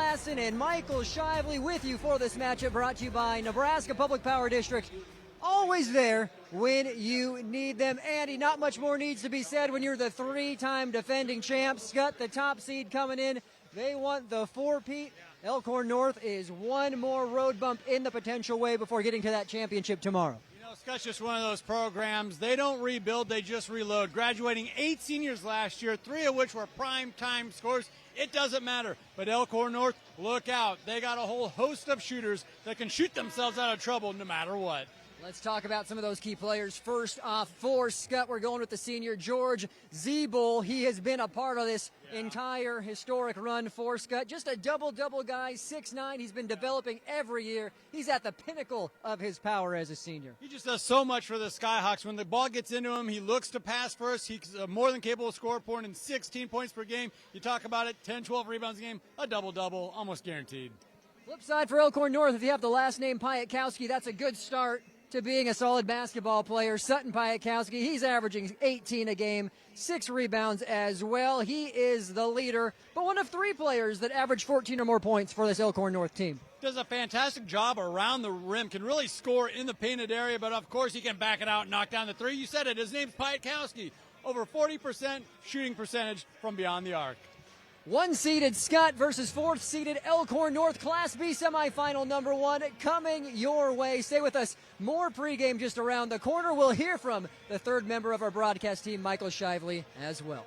Klassen and Michael Shively with you for this matchup, brought to you by Nebraska Public Power District. Always there when you need them. Andy, not much more needs to be said when you're the three-time defending champ. Skutt, the top seed coming in. They want the four-peat. Elkhorn North is one more road bump in the potential way before getting to that championship tomorrow. You know, Skutt's just one of those programs. They don't rebuild, they just reload. Graduating 8 seniors last year, 3 of which were prime-time scores. It doesn't matter. But Elkhorn North, look out. They got a whole host of shooters that can shoot themselves out of trouble no matter what. Let's talk about some of those key players. First off, for Skutt, we're going with the senior, George Zeebull. He has been a part of this entire historic run for Skutt. Just a double-double guy, 6'9". He's been developing every year. He's at the pinnacle of his power as a senior. He just does so much for the Skyhawks. When the ball gets into him, he looks to pass first. He's more than capable of scoring point in 16 points per game. You talk about it, 10, 12 rebounds a game, a double-double, almost guaranteed. Flip side for Elkhorn North, if you have the last name Piatkowski, that's a good start to being a solid basketball player. Sutton Piatkowski, he's averaging 18 a game, 6 rebounds as well. He is the leader, but one of 3 players that average 14 or more points for this Elkhorn North team. Does a fantastic job around the rim, can really score in the painted area, but of course he can back it out and knock down the 3. You said it, his name's Piatkowski. Over 40% shooting percentage from beyond the arc. 1-seeded Skutt versus 4th-seeded Elkhorn North Class B semifinal number 1 coming your way. Stay with us. More pregame just around the corner. We'll hear from the 3rd member of our broadcast team, Michael Shively, as well.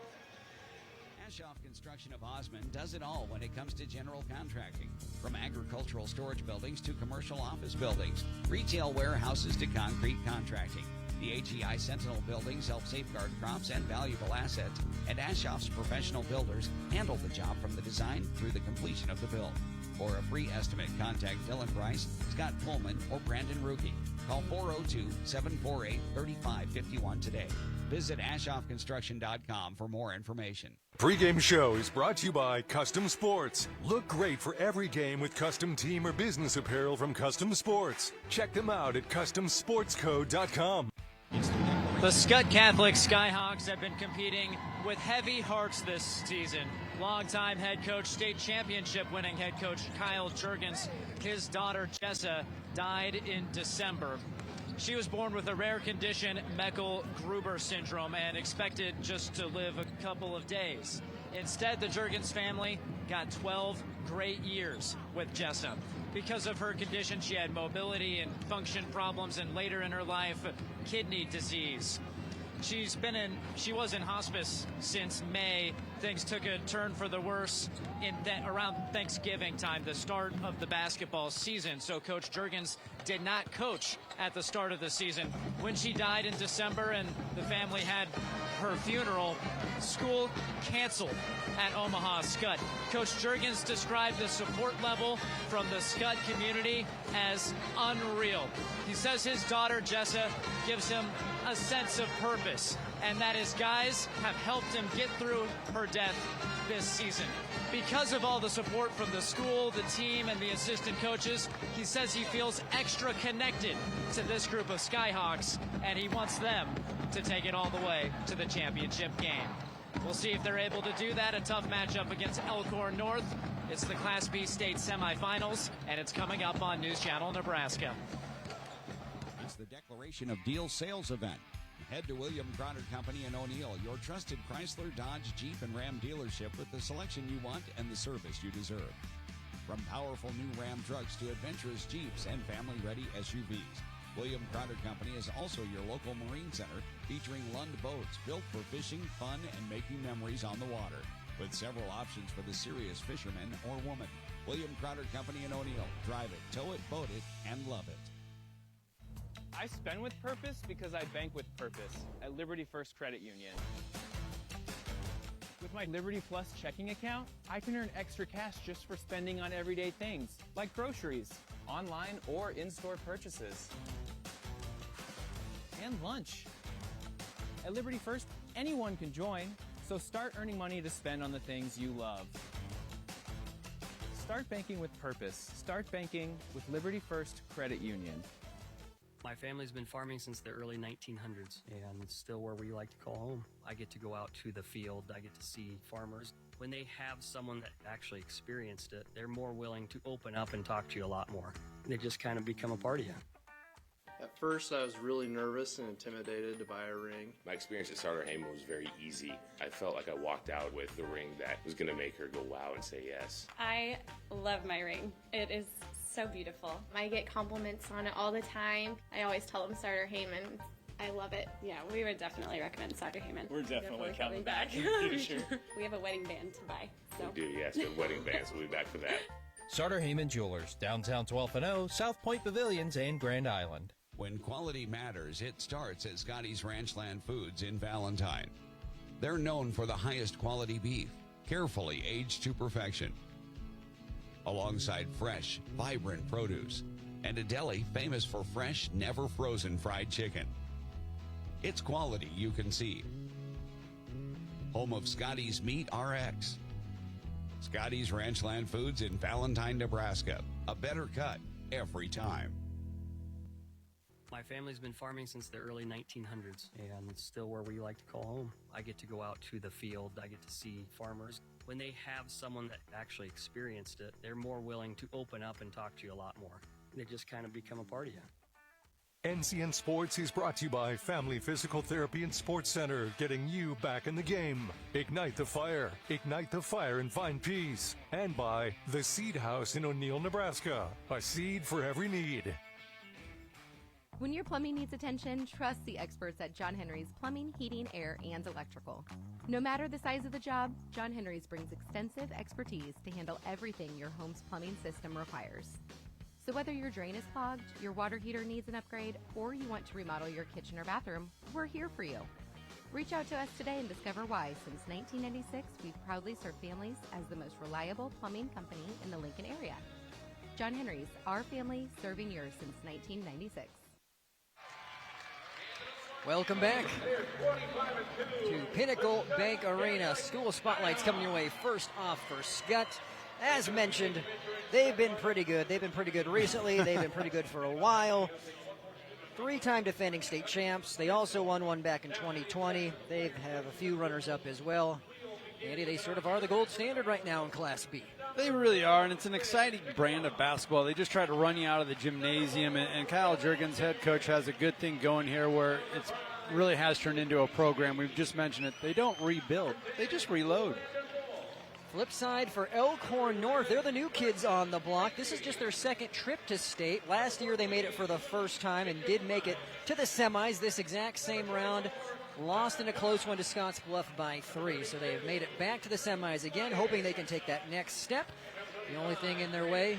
Ashoff Construction of Osmond does it all when it comes to general contracting. From agricultural storage buildings to commercial office buildings, retail warehouses to concrete contracting. The HEI Sentinel buildings help safeguard crops and valuable assets, and Ashoff's professional builders handle the job from the design through the completion of the build. For a free estimate, contact Dylan Price, Scott Pullman, or Brandon Ruge. Call 402-748-3551 today. Visit AshoffConstruction.com for more information. Pregame show is brought to you by Custom Sports. Look great for every game with custom team or business apparel from Custom Sports. Check them out at CustomSportsCo.com. The Skutt Catholic Skyhawks have been competing with heavy hearts this season. Longtime head coach, state championship winning head coach Kyle Jurgens, his daughter Jessa died in December. She was born with a rare condition, Meckel-Gruber syndrome, and expected just to live a couple of days. Instead, the Jurgens family got 12 great years with Jessa. Because of her condition, she had mobility and function problems, and later in her life, kidney disease. She was in hospice since May. Things took a turn for the worse around Thanksgiving time, the start of the basketball season. So Coach Jurgens did not coach at the start of the season. When she died in December and the family had her funeral, school canceled at Omaha Skutt. Coach Jurgens described the support level from the Skutt community as unreal. He says his daughter Jessa gives him a sense of purpose, and that his guys have helped him get through her death this season. Because of all the support from the school, the team, and the assistant coaches, he says he feels extra connected to this group of Skyhawks, and he wants them to take it all the way to the championship game. We'll see if they're able to do that. A tough matchup against Elkhorn North. It's the Class B state semifinals, and it's coming up on News Channel Nebraska. It's the Declaration of Deal sales event. Head to William Crowder Company in O'Neill, your trusted Chrysler, Dodge, Jeep, and Ram dealership with the selection you want and the service you deserve. From powerful new Ram trucks to adventurous Jeeps and family-ready SUVs, William Crowder Company is also your local marine center featuring Lund boats built for fishing, fun, and making memories on the water, with several options for the serious fisherman or woman. William Crowder Company in O'Neill. Drive it, tow it, boat it, and love it. I spend with purpose because I bank with purpose at Liberty First Credit Union. With my Liberty Plus checking account, I can earn extra cash just for spending on everyday things, like groceries, online or in-store purchases, and lunch. At Liberty First, anyone can join, so start earning money to spend on the things you love. Start banking with purpose. Start banking with Liberty First Credit Union. My family's been farming since the early 1900s, and it's still where we like to call home. I get to go out to the field. I get to see farmers When they have someone that actually experienced it, they're more willing to open up and talk to you a lot more. They just kind of become a part of you. At first, I was really nervous and intimidated to buy a ring. My experience at Starter Heyman was very easy. I felt like I walked out with the ring that was going to make her go wow and say yes. I love my ring. It is so beautiful. I get compliments on it all the time. I always tell them Starter Heyman. I love it. Yeah, we would definitely recommend Starter Heyman. We're definitely coming back. Sure. We have a wedding band to buy. So. We do, yes, we have wedding bands. We'll be back for that. Starter Heyman Jewelers, downtown 12th and O, South Point Pavilions, and Grand Island. When quality matters, it starts at Scotty's Ranchland Foods in Valentine. They're known for the highest quality beef, carefully aged to perfection, alongside fresh, vibrant produce, and a deli famous for fresh, never frozen fried chicken. It's quality you can see. Home of Scotty's Meat RX. Scotty's Ranchland Foods in Valentine, Nebraska. A better cut every time. My family's been farming since the early 1900s, and it's still where we like to call home. I get to go out to the field. I get to see farmers. When they have someone that actually experienced it, they're more willing to open up and talk to you a lot more. They just kind of become a part of you. NCN Sports is brought to you by Family Physical Therapy and Sports Center, getting you back in the game. Ignite the fire and find peace. And by The Seed House in O'Neill, Nebraska, a seed for every need. When your plumbing needs attention, trust the experts at John Henry's Plumbing, Heating, Air, and Electrical. No matter the size of the job, John Henry's brings extensive expertise to handle everything your home's plumbing system requires. So whether your drain is clogged, your water heater needs an upgrade, or you want to remodel your kitchen or bathroom, we're here for you. Reach out to us today and discover why, since 1996, we've proudly served families as the most reliable plumbing company in the Lincoln area. John Henry's, our family serving yours since 1996. Welcome back to Pinnacle Bank Arena. School Spotlights coming your way. First off for Skutt. As mentioned, they've been pretty good. They've been pretty good recently. They've been pretty good for a while. Three-time defending state champs. They also won one back in 2020. They have a few runners-up as well. Andy, they sort of are the gold standard right now in Class B. They really are, and it's an exciting brand of basketball. They just try to run you out of the gymnasium, and Kyle Jurgens, head coach, has a good thing going here where it really has turned into a program. We've just mentioned it. They don't rebuild. They just reload. Flip side for Elkhorn North. They're the new kids on the block. This is just their second trip to state. Last year they made it for the first time and did make it to the semis this exact same round. Lost in a close one to Scottsbluff by 3. So they have made it back to the semis again, hoping they can take that next step. The only thing in their way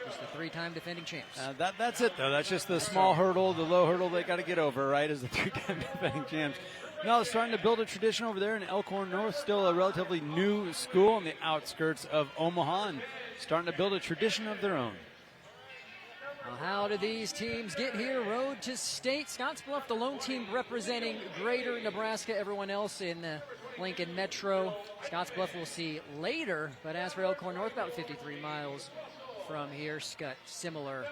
is the three-time defending champs. That's it, though. That's just the small hurdle, the low hurdle they got to get over, right, as the three-time defending champs. No, it's starting to build a tradition over there in Elkhorn North, still a relatively new school on the outskirts of Omaha, and starting to build a tradition of their own. Well, how do these teams get here? Road to state. Scottsbluff, the lone team representing greater Nebraska. Everyone else in the Lincoln Metro. Scottsbluff we'll see later, but as for Elkhorn North, about 53 miles from here. Skutt, similar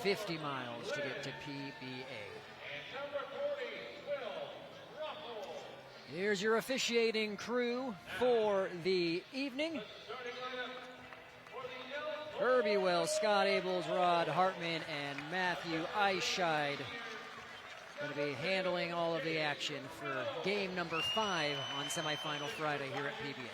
50 miles to get to PBA. Here's your officiating crew for the evening. Herbie Wells, Scott Abels, Rod Hartman, and Matthew Eichscheid going to be handling all of the action for game number 5 on semifinal Friday here at PBA.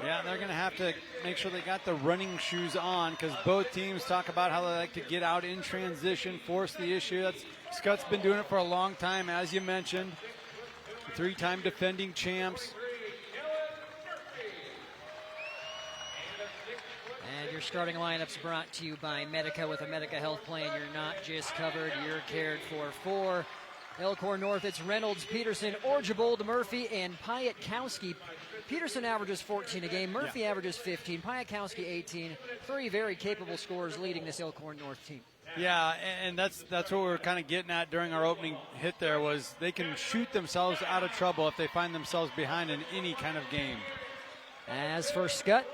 Yeah, they're going to have to make sure they got the running shoes on because both teams talk about how they like to get out in transition, force the issue. Scott's been doing it for a long time, as you mentioned. Three-time defending champs. And your starting lineups brought to you by Medica. With a Medica health plan, you're not just covered, you're cared for Elkhorn North, it's Reynolds, Peterson, Orgevold, Murphy, and Piatkowski. Peterson averages 14 a game. Murphy averages 15. Piatkowski 18. 3 very capable scorers leading this Elkhorn North team. Yeah, and that's what we were kind of getting at during our opening hit there was they can shoot themselves out of trouble if they find themselves behind in any kind of game. As for Skutt,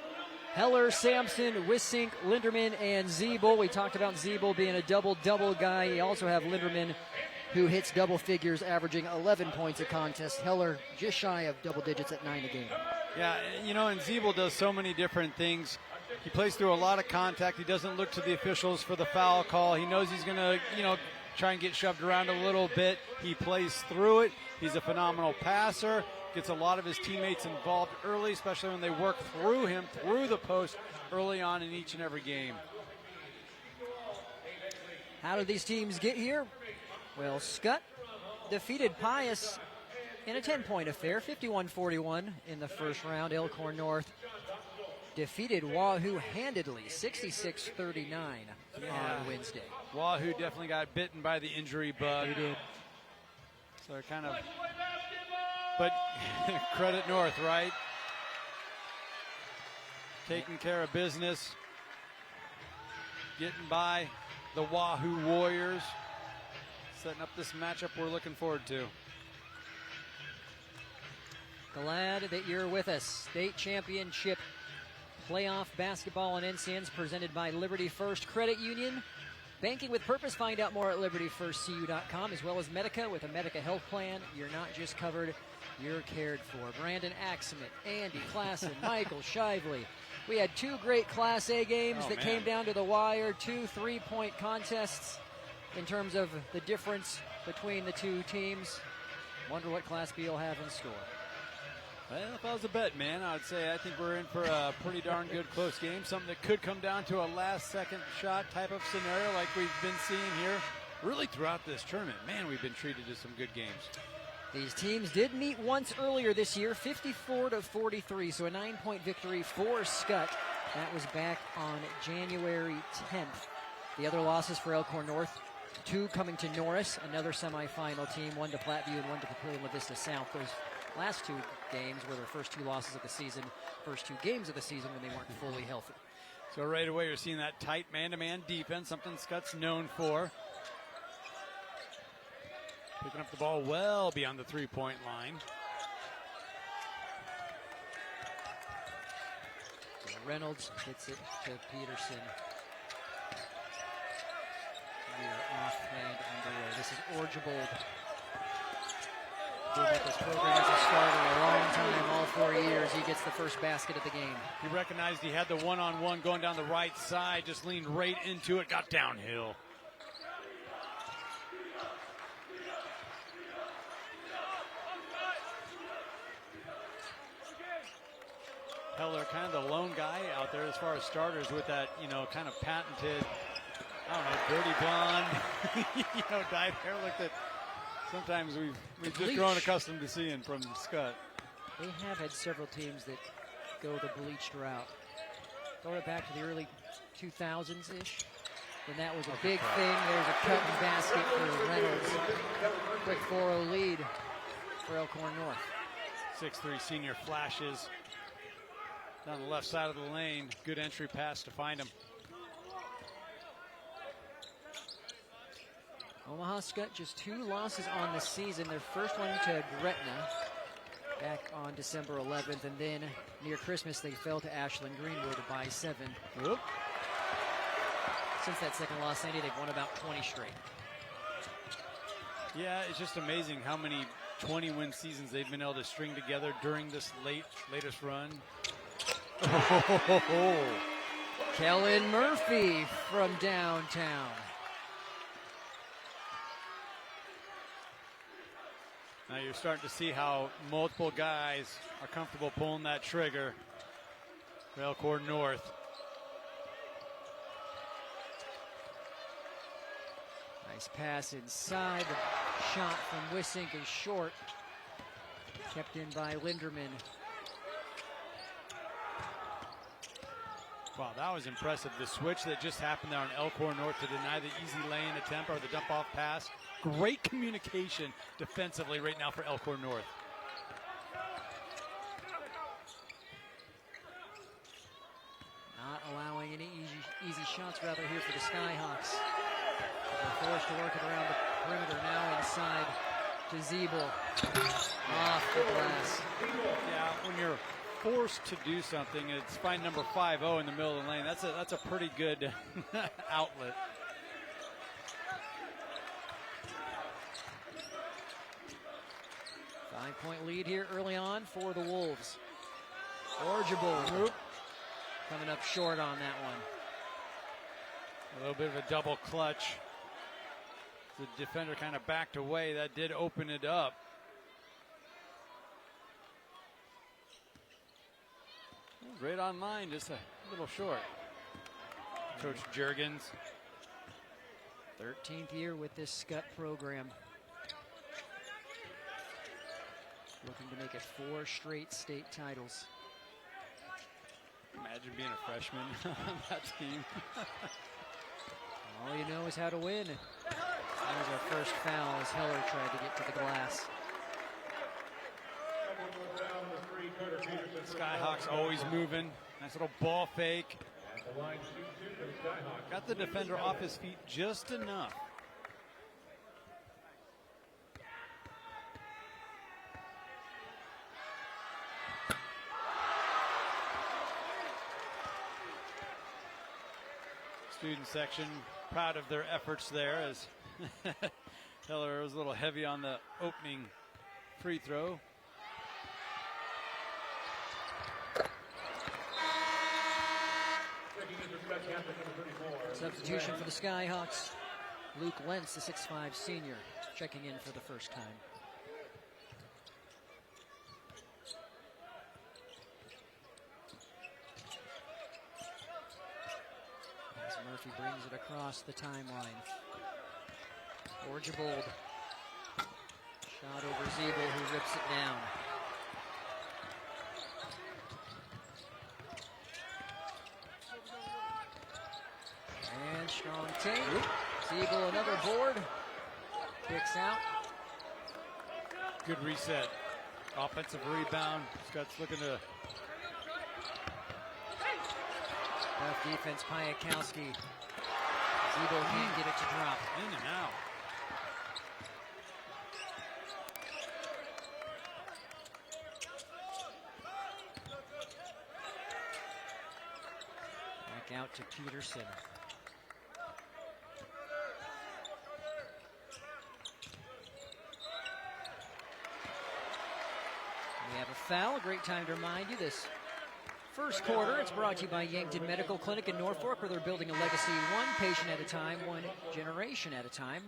Heller, Sampson, Wissink, Linderman, and Zeeble. We talked about Zeeble being a double-double guy. You also have Linderman, who hits double figures, averaging 11 points a contest. Heller just shy of double digits at 9 a game. Yeah, you know, and Zeeble does so many different things. He plays through a lot of contact. He doesn't look to the officials for the foul call. He knows he's going to, you know, try and get shoved around a little bit. He plays through it. He's a phenomenal passer. Gets a lot of his teammates involved early, especially when they work through him, through the post early on in each and every game. How did these teams get here? Well, Skutt defeated Pius in a 10-point affair, 51-41 in the first round. Elkhorn North defeated Wahoo handedly, 66-39 on Wednesday. Wahoo definitely got bitten by the injury bug. He did. So they're kind of, but credit North, right? Taking care of business, getting by the Wahoo Warriors, setting up this matchup we're looking forward to. Glad that you're with us. State Championship Playoff Basketball and NCNs presented by Liberty First Credit Union. Banking with Purpose. Find out more at libertyfirstcu.com, as well as Medica. With a Medica health plan, you're not just covered, you're cared for. Brandon Axement, Andy Klassen, Michael Shively. We had two great Class A games that came down to the wire, 2 3-point contests in terms of the difference between the two teams. Wonder what Class B will have in store. Well, if I was a bet man, I would say I think we're in for a pretty darn good close game. Something that could come down to a last-second shot type of scenario like we've been seeing here really throughout this tournament. Man, we've been treated to some good games. These teams did meet once earlier this year, 54-43, so a 9-point victory for Skutt. That was back on January 10th. The other losses for Elkhorn North, 2 coming to Norris, another semifinal team, 1 to Platteview and 1 to Papillion La Vista South. Those last 2 games were their first 2 losses of the season, first 2 games of the season when they weren't fully healthy. So right away you're seeing that tight man-to-man defense, something Skutt's known for. Picking up the ball well beyond the 3-point line. So Reynolds hits it to Peterson. We are offhand underway. This is Orgevold. Been with this program as a starter a long time, all 4 years. He gets the first basket of the game. He recognized he had the one-on-one going down the right side, just leaned right into it, got downhill. Heller, kind of the lone guy out there as far as starters with that, you know, kind of patented, I don't know, dirty blonde, you know, dyed hair look that sometimes we've just grown accustomed to seeing from Skutt. They have had several teams that go the bleached route. Going back to the early 2000s-ish, and that was a big thing. There's a cut and basket for Reynolds. Quick 4-0 lead for Elkhorn North. 6'3" senior flashes down the left side of the lane. Good entry pass to find him. Omaha Skutt just 2 losses on the season. Their first one to Gretna back on December 11th, and then near Christmas they fell to Ashland Greenwood by 7. Whoop. Since that second loss, Sandy, they've won about 20 straight. Yeah, it's just amazing how many 20-win seasons they've been able to string together during this latest run. Kellen Murphy from downtown. Now you're starting to see how multiple guys are comfortable pulling that trigger for Elkhorn North. Nice pass inside. The shot from Wissink is short. Kept in by Linderman. Wow, that was impressive. The switch that just happened there on Elkhorn North to deny the easy lane attempt or the dump-off pass. Great communication defensively right now for Elkhorn North. Not allowing any easy shots rather here for the Skyhawks. They're forced to work it around the perimeter now inside to Zeeble. Off the glass. Yeah, when you're forced to do something, it's find number 5-0 in the middle of the lane. That's a pretty good outlet. Five-point lead here early on for the Wolves. Orgeable coming up short on that one. A little bit of a double clutch. The defender kind of backed away. That did open it up. Right on line, just a little short. Coach Jurgens. 13th year with this Skutt program. Looking to make it 4 straight state titles. Imagine being a freshman on that team. All you know is how to win. That was our first foul as Heller tried to get to the glass. Skyhawks always moving. Nice little ball fake. Got the defender off his feet just enough. Student section proud of their efforts there as Heller was a little heavy on the opening free throw. Substitution for the Skyhawks. Luke Lentz, the 6'5 senior, checking in for the first time. As Murphy brings it across the timeline. Orgeable. Shot over Zeeble, who rips it down. And strong take. Zeeble another board. Kicks out. Good reset. Offensive rebound. Scott's looking to. Tough defense, Piakowski. Zeeble can't get it to drop. In and out. Back out to Peterson. We have a foul. Great time to remind you this first quarter. It's brought to you by Yankton Medical Clinic in Norfolk, where they're building a legacy one patient at a time, one generation at a time.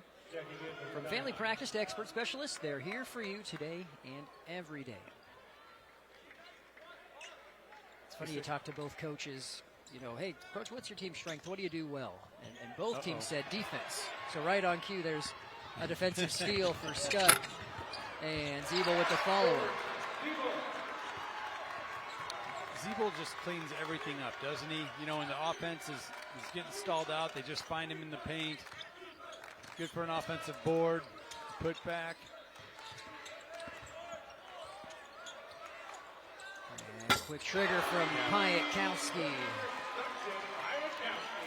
From family practice to expert specialists, they're here for you today and every day. It's funny, you talk to both coaches, you know, hey, coach, what's your team's strength? What do you do well? And both teams said defense. So right on cue, there's a defensive steal for Skutt. And Zeeble with the follower. Zeeble just cleans everything up, doesn't he? You know, when the offense is getting stalled out, they just find him in the paint. Good for an offensive board. Put back. And quick trigger from Piakowski.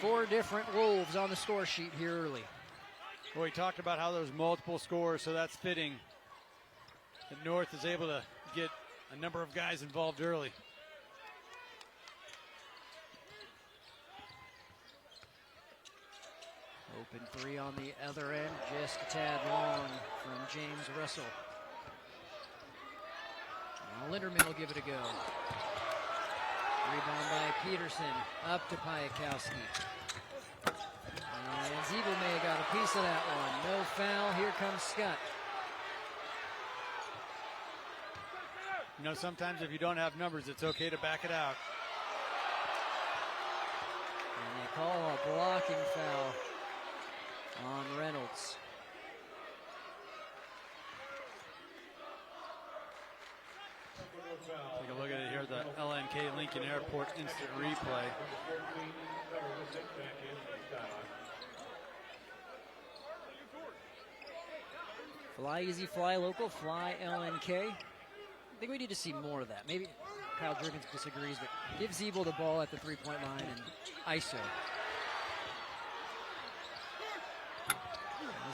4 different Wolves on the score sheet here early. Well, we talked about how there's multiple scores, so that's fitting. The North is able to get a number of guys involved early. Open 3 on the other end, just a tad long from James Russell. Now Linderman will give it a go. Rebound by Peterson, up to Piakowski. And Zeeble may have got a piece of that one. No foul, here comes Skutt. You know, sometimes if you don't have numbers, it's okay to back it out. And they call a blocking foul on Reynolds. Take a look at it here, the LNK Lincoln Airport instant replay. Fly easy, fly local, fly LNK. I think we need to see more of that. Maybe Kyle Jurgens disagrees, but give Zeeble the ball at the three-point line and ISO.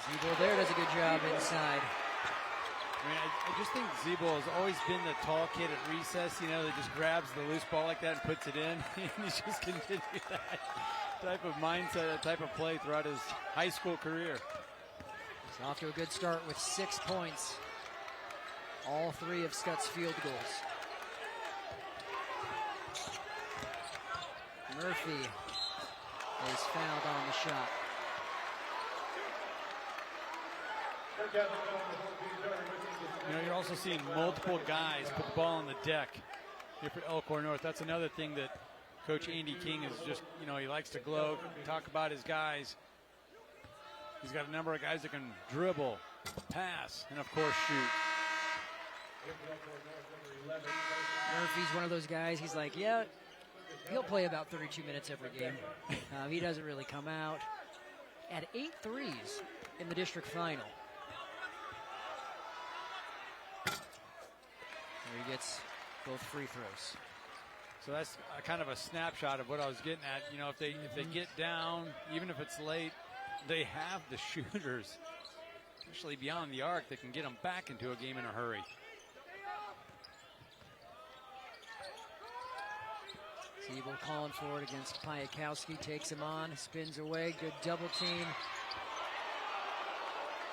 Zeeble there does a good job inside. I mean, I just think Zeeble has always been the tall kid at recess, you know, that just grabs the loose ball like that and puts it in. He's just continued that type of mindset, that type of play throughout his high school career. He's off to a good start with 6 points. All 3 of Skutt's field goals. Murphy is fouled on the shot. You know, you're also seeing multiple guys put the ball on the deck here for Elkhorn North. That's another thing that Coach Andy King is just, you know, he likes to gloat, talk about his guys. He's got a number of guys that can dribble, pass, and of course shoot. Murphy's one of those guys, he's like, yeah, he'll play about 32 minutes every game. He doesn't really come out. At 8 threes in the district final. There he gets both free throws. So that's kind of a snapshot of what I was getting at. You know, if they get down, even if it's late, they have the shooters, especially beyond the arc, that can get them back into a game in a hurry. Siebel calling for it against Piakowski, takes him on, spins away, good double team.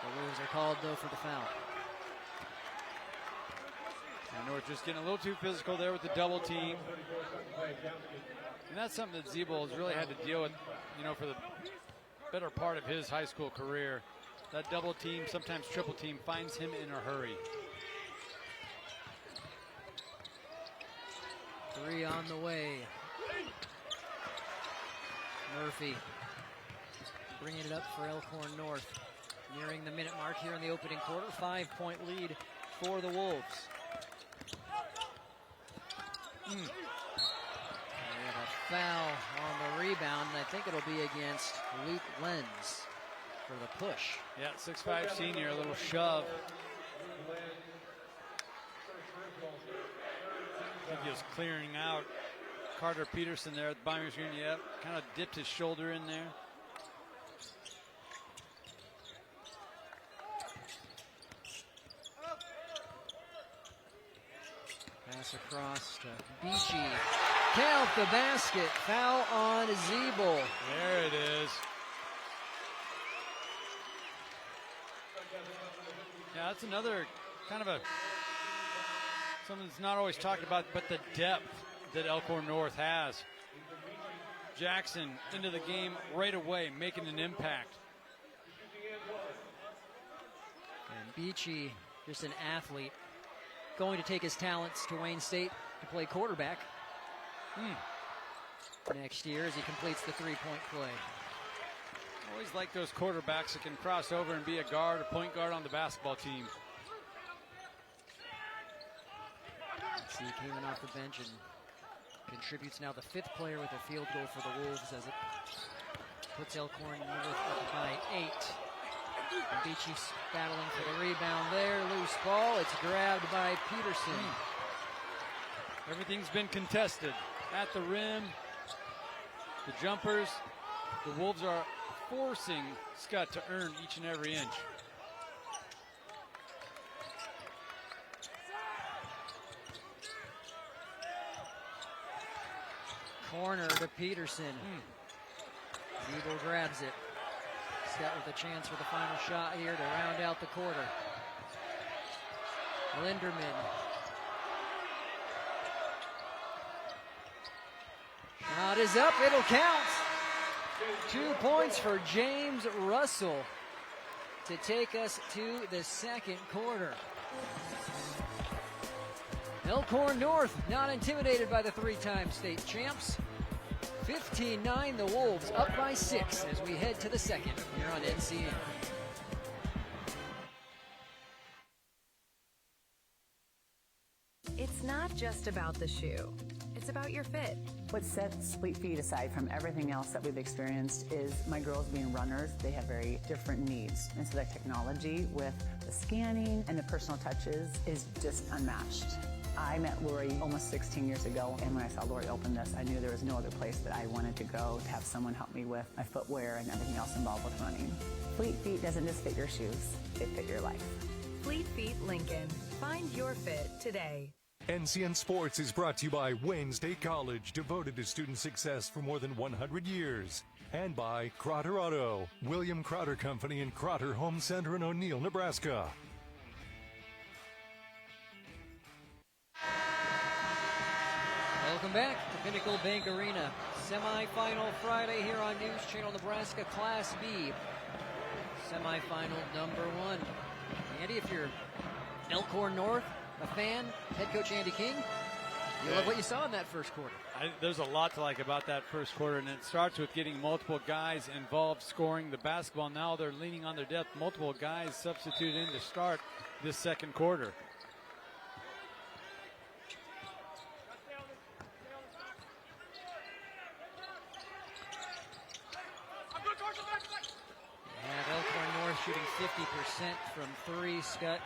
The Wolves are called, though, for the foul. And North just getting a little too physical there with the double team. And that's something that Siebel has really had to deal with, you know, for the better part of his high school career. That double team, sometimes triple team, finds him in a hurry. 3 on the way. Murphy bringing it up for Elkhorn North. Nearing the minute mark here in the opening quarter. 5-point lead for the Wolves. We have a foul on the rebound, and I think it'll be against Luke Lenz for the push. Yeah, 6'5" senior, a little shove. I think he was clearing out Carter Peterson there at the bottom of the screen. Yep, kind of dipped his shoulder in there. Pass across to Beachy. Count the basket. Foul on Siebel. There it is. Yeah, that's another kind of something that's not always talked about, but the depth that Elkhorn North has. Jackson into the game right away, making an impact. And Beachy, just an athlete, going to take his talents to Wayne State to play quarterback next year as he completes the three-point play. Always like those quarterbacks that can cross over and be a guard, a point guard on the basketball team. See, came in off the bench and contributes now the 5th player with a field goal for the Wolves as it puts Elkhorn North up by 8. And Beachy's battling for the rebound there. Loose ball. It's grabbed by Peterson. Everything's been contested at the rim. The jumpers. The Wolves are forcing Skutt to earn each and every inch. Corner to Peterson. Siebel grabs it. Skutt with a chance for the final shot here to round out the quarter. Linderman. Shot is up, it'll count. 2 points for James Russell to take us to the second quarter. Elkhorn North not intimidated by the 3-time state champs. 15-9, the Wolves up by 6 as we head to the second here on NCA. It's not just about the shoe. It's about your fit. What sets Fleet Feet aside from everything else that we've experienced is my girls being runners. They have very different needs. And so that technology with the scanning and the personal touches is just unmatched. I met Lori almost 16 years ago, and when I saw Lori open this, I knew there was no other place that I wanted to go to have someone help me with my footwear and everything else involved with running. Fleet Feet doesn't just fit your shoes, they fit your life. Fleet Feet Lincoln. Find your fit today. NCN Sports is brought to you by Wayne State College, devoted to student success for more than 100 years. And by Crotter Auto, William Crotter Company in Crotter Home Center in O'Neill, Nebraska. Welcome back to Pinnacle Bank Arena. Semi-final Friday here on News Channel Nebraska Class B. Semi-final number 1. Andy, if you're Elkhorn North, a fan, head coach Andy King, you love what you saw in that first quarter. There's a lot to like about that first quarter, and it starts with getting multiple guys involved scoring the basketball. Now they're leaning on their depth. Multiple guys substituted in to start this second quarter. And Elkhorn North shooting 50% from 3. Skutt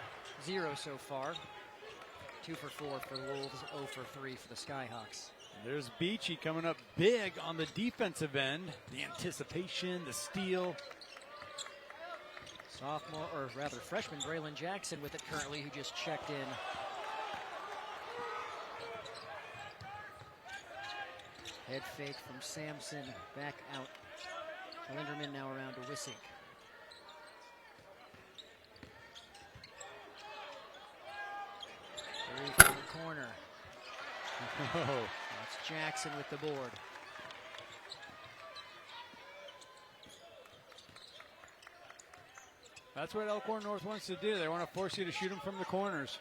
0 so far. 2 for 4 for the Wolves, 0 for 3 for the Skyhawks. There's Beachy coming up big on the defensive end. The anticipation, the steal. Sophomore, or rather freshman, Braylon Jackson with it currently, who just checked in. Head fake from Sampson, back out. Linderman now around to Wissink. Three from the corner. That's Jackson with the board. That's what Elkhorn North wants to do. They want to force you to shoot them from the corners.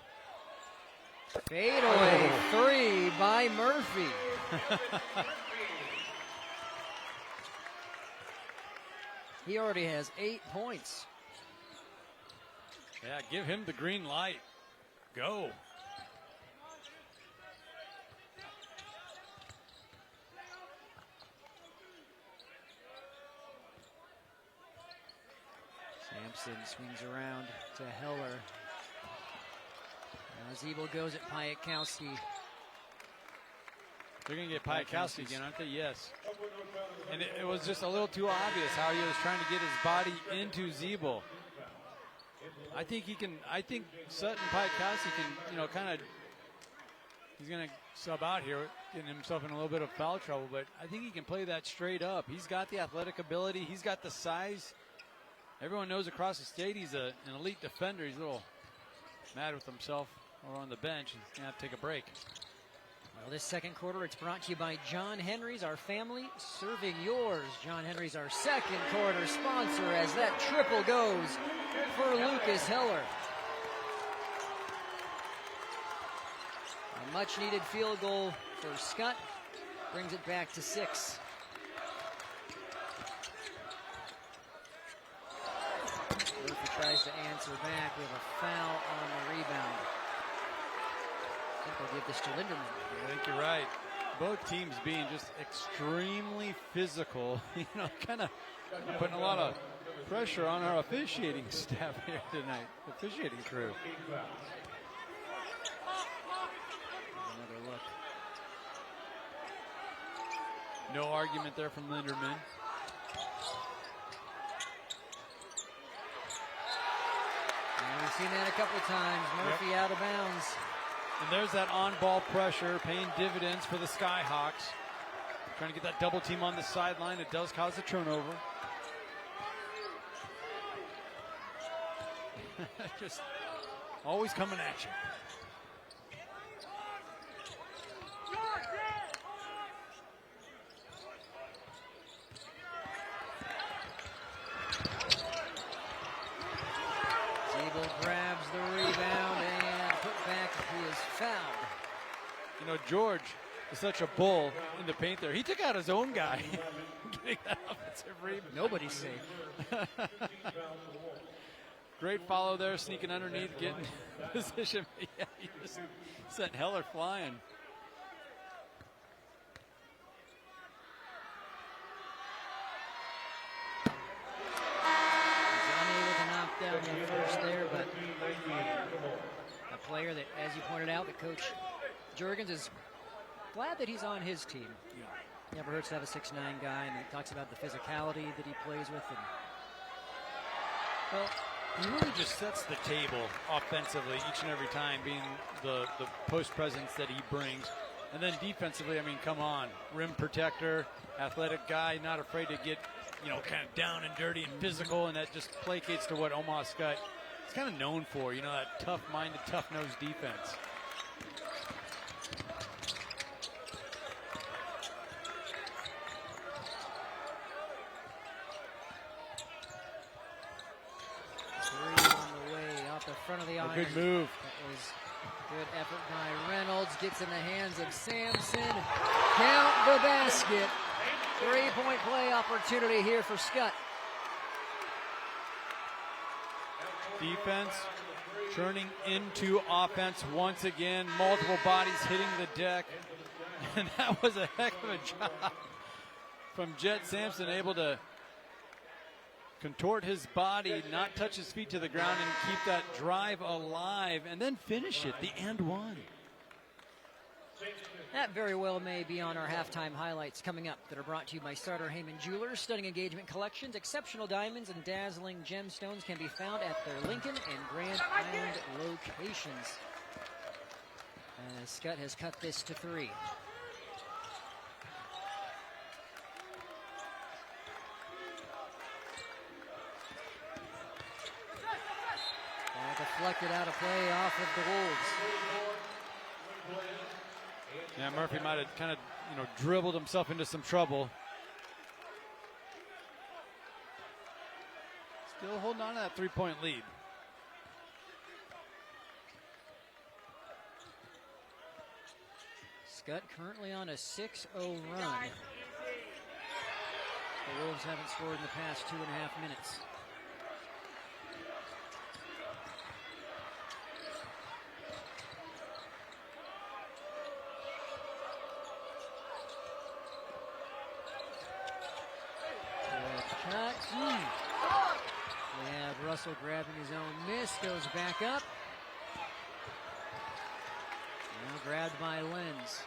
Fadeaway 3 by Murphy. He already has 8 points. Yeah, give him the green light. Go. Sampson swings around to Heller. Now Zeeble goes at Piatkowski. They're going to get Piatkowski again, aren't they? Yes. And it was just a little too obvious how he was trying to get his body into Zeeble. I think Sutton Piatkowski can, kind of, he's going to sub out here, getting himself in a little bit of foul trouble, but I think he can play that straight up. He's got the athletic ability. He's got the size. Everyone knows across the state he's an elite defender. He's a little mad with himself or on the bench. He's going to have to take a break. Well, this second quarter, it's brought to you by John Henry's, our family serving yours. John Henry's, our second quarter sponsor, as that triple goes for Lucas Heller. A much-needed field goal for Skutt brings it back to 6. Murphy tries to answer back with a foul on the rebound. I think they'll give this to Linderman. I think you're right. Both teams being just extremely physical, kind of putting a lot of pressure on our officiating staff here tonight, officiating crew. Another look. No argument there from Linderman. And we've seen that a couple of times. Murphy out of bounds. And there's that on-ball pressure paying dividends for the Skyhawks. Trying to get that double team on the sideline. It does cause a turnover. Just always coming at you. Zeeble grabs the rebound and put back. He is fouled. George is such a bull in the paint there. He took out his own guy. Getting that offensive rebound. Nobody's safe. Great follow there, sneaking underneath, getting position. Yeah, he just sent Heller flying. He's unable to knock down the first there, but a player that, as you pointed out, that Coach Jurgens is glad that he's on his team. Never hurts to have a 6'9" guy, and he talks about the physicality that he plays with. And, well, he really just sets the table offensively each and every time, being the post presence that he brings. And then defensively, come on. Rim protector, athletic guy, not afraid to get, kind of down and dirty and physical, and that just placates to what Omaha Skutt is kind of known for, that tough-minded, tough-nosed defense. front of the iron. Good move. That was good effort by Reynolds. Gets in the hands of Sampson. Count the basket. 3-point play opportunity here for Skutt. Defense turning into offense once again. Multiple bodies hitting the deck. And that was a heck of a job from Jet Sampson, able to contort his body, not touch his feet to the ground, and keep that drive alive, and then finish it, the and one. That very well may be on our halftime highlights coming up that are brought to you by Sartor Heyman Jewelers. Stunning engagement collections, exceptional diamonds, and dazzling gemstones can be found at their Lincoln and Grand Island locations. As Skutt has cut this to 3. Deflected out of play off of the Wolves. Yeah, Murphy might have kind of, dribbled himself into some trouble. Still holding on to that 3-point lead. Skutt currently on a 6-0 run. The Wolves haven't scored in the past 2.5 minutes. Russell grabbing his own miss, goes back up. Now grabbed by Lenz.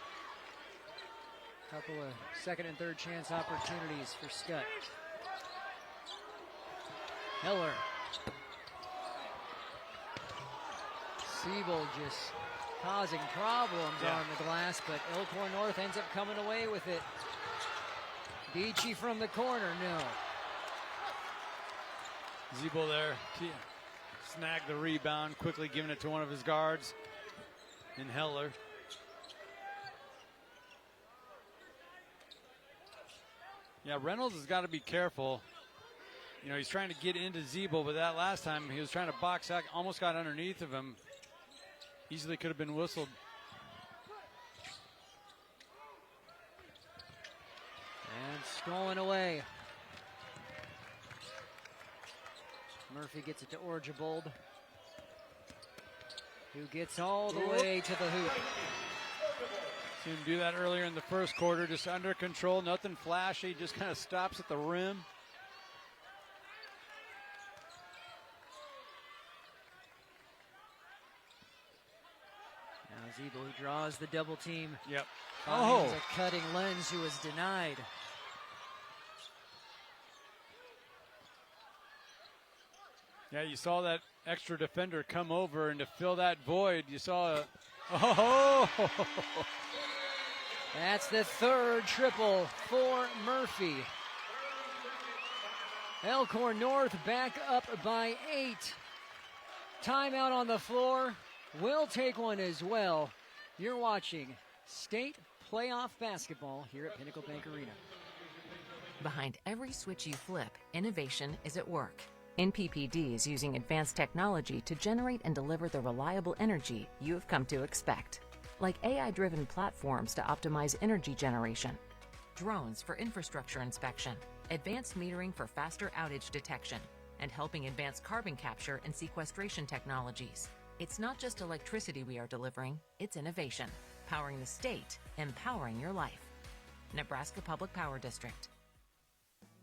Couple of second and third chance opportunities for Skutt. Heller. Siebel just causing problems on the glass, but Elkhorn North ends up coming away with it. Beachy from the corner, no. Siebel there, snagged the rebound, quickly giving it to one of his guards in Heller. Yeah, Reynolds has got to be careful. He's trying to get into Siebel, but that last time he was trying to box out, almost got underneath of him. Easily could have been whistled. And stolen away. Murphy gets it to Orgevold, who gets all the way to the hoop. Seen him do that earlier in the first quarter, just under control, nothing flashy, just kind of stops at the rim. Now Siebel, who draws the double team. Yep. Finds a cutting Lenz, who was denied. Yeah, you saw that extra defender come over, and to fill that void, you saw That's the third triple for Murphy. Elkhorn North back up by 8. Timeout on the floor. We'll take one as well. You're watching state playoff basketball here at Pinnacle Bank Arena. Behind every switch you flip, innovation is at work. NPPD is using advanced technology to generate and deliver the reliable energy you have come to expect. Like AI-driven platforms to optimize energy generation, drones for infrastructure inspection, advanced metering for faster outage detection, and helping advance carbon capture and sequestration technologies. It's not just electricity we are delivering, it's innovation. Powering the state, empowering your life. Nebraska Public Power District.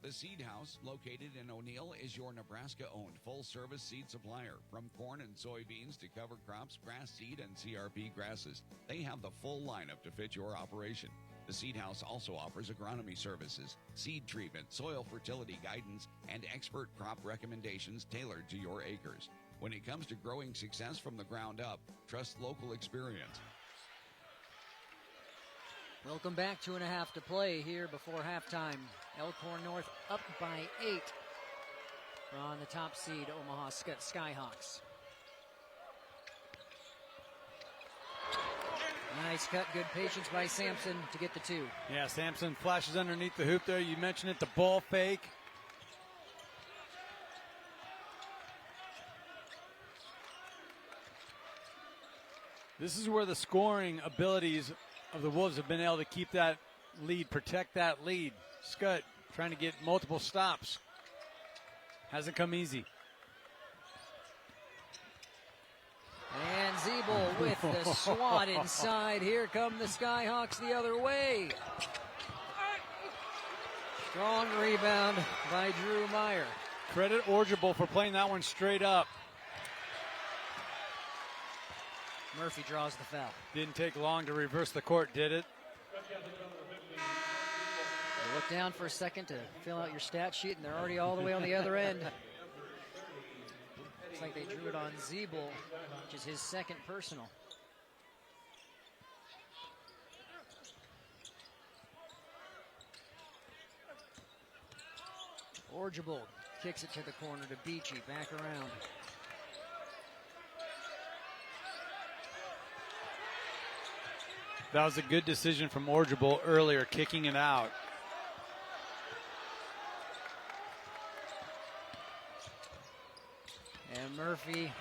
The Seed House, located in O'Neill, is your Nebraska-owned full-service seed supplier. From corn and soybeans to cover crops, grass seed, and CRP grasses, they have the full lineup to fit your operation. The Seed House also offers agronomy services, seed treatment, soil fertility guidance, and expert crop recommendations tailored to your acres. When it comes to growing success from the ground up, trust local experience. Welcome back. 2.5 to play here before halftime. Elkhorn North up by 8 on the top seed Omaha Skutt Skyhawks. Nice cut, good patience by Sampson to get the 2. Yeah, Sampson flashes underneath the hoop there. You mentioned it, the ball fake. This is where the scoring abilities of the Wolves have been able to keep that lead, protect that lead. Skutt trying to get multiple stops. Hasn't come easy. And Zeeble with the swat inside. Here come the Skyhawks the other way. Strong rebound by Drew Meyer. Credit Orgeable for playing that one straight up. Murphy draws the foul. Didn't take long to reverse the court, did it? You look down for a second to fill out your stat sheet, and they're already all the way on the other end. Looks like they drew it on Zeeble, which is his second personal. Orgeable kicks it to the corner to Beachy, back around. That was a good decision from Orgeable earlier, kicking it out. And Murphy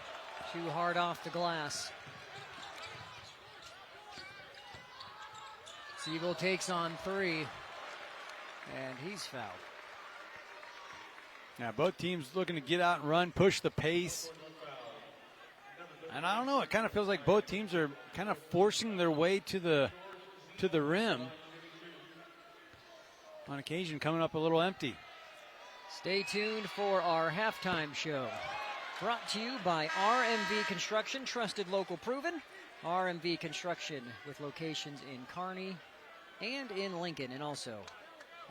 too hard off the glass. Siegel takes on 3, and he's fouled. Yeah, both teams looking to get out and run, push the pace. And I don't know, it kind of feels like both teams are kind of forcing their way to the rim. On occasion, coming up a little empty. Stay tuned for our halftime show. Brought to you by RMV Construction, trusted, local, proven. RMV Construction with locations in Kearney and in Lincoln. And also,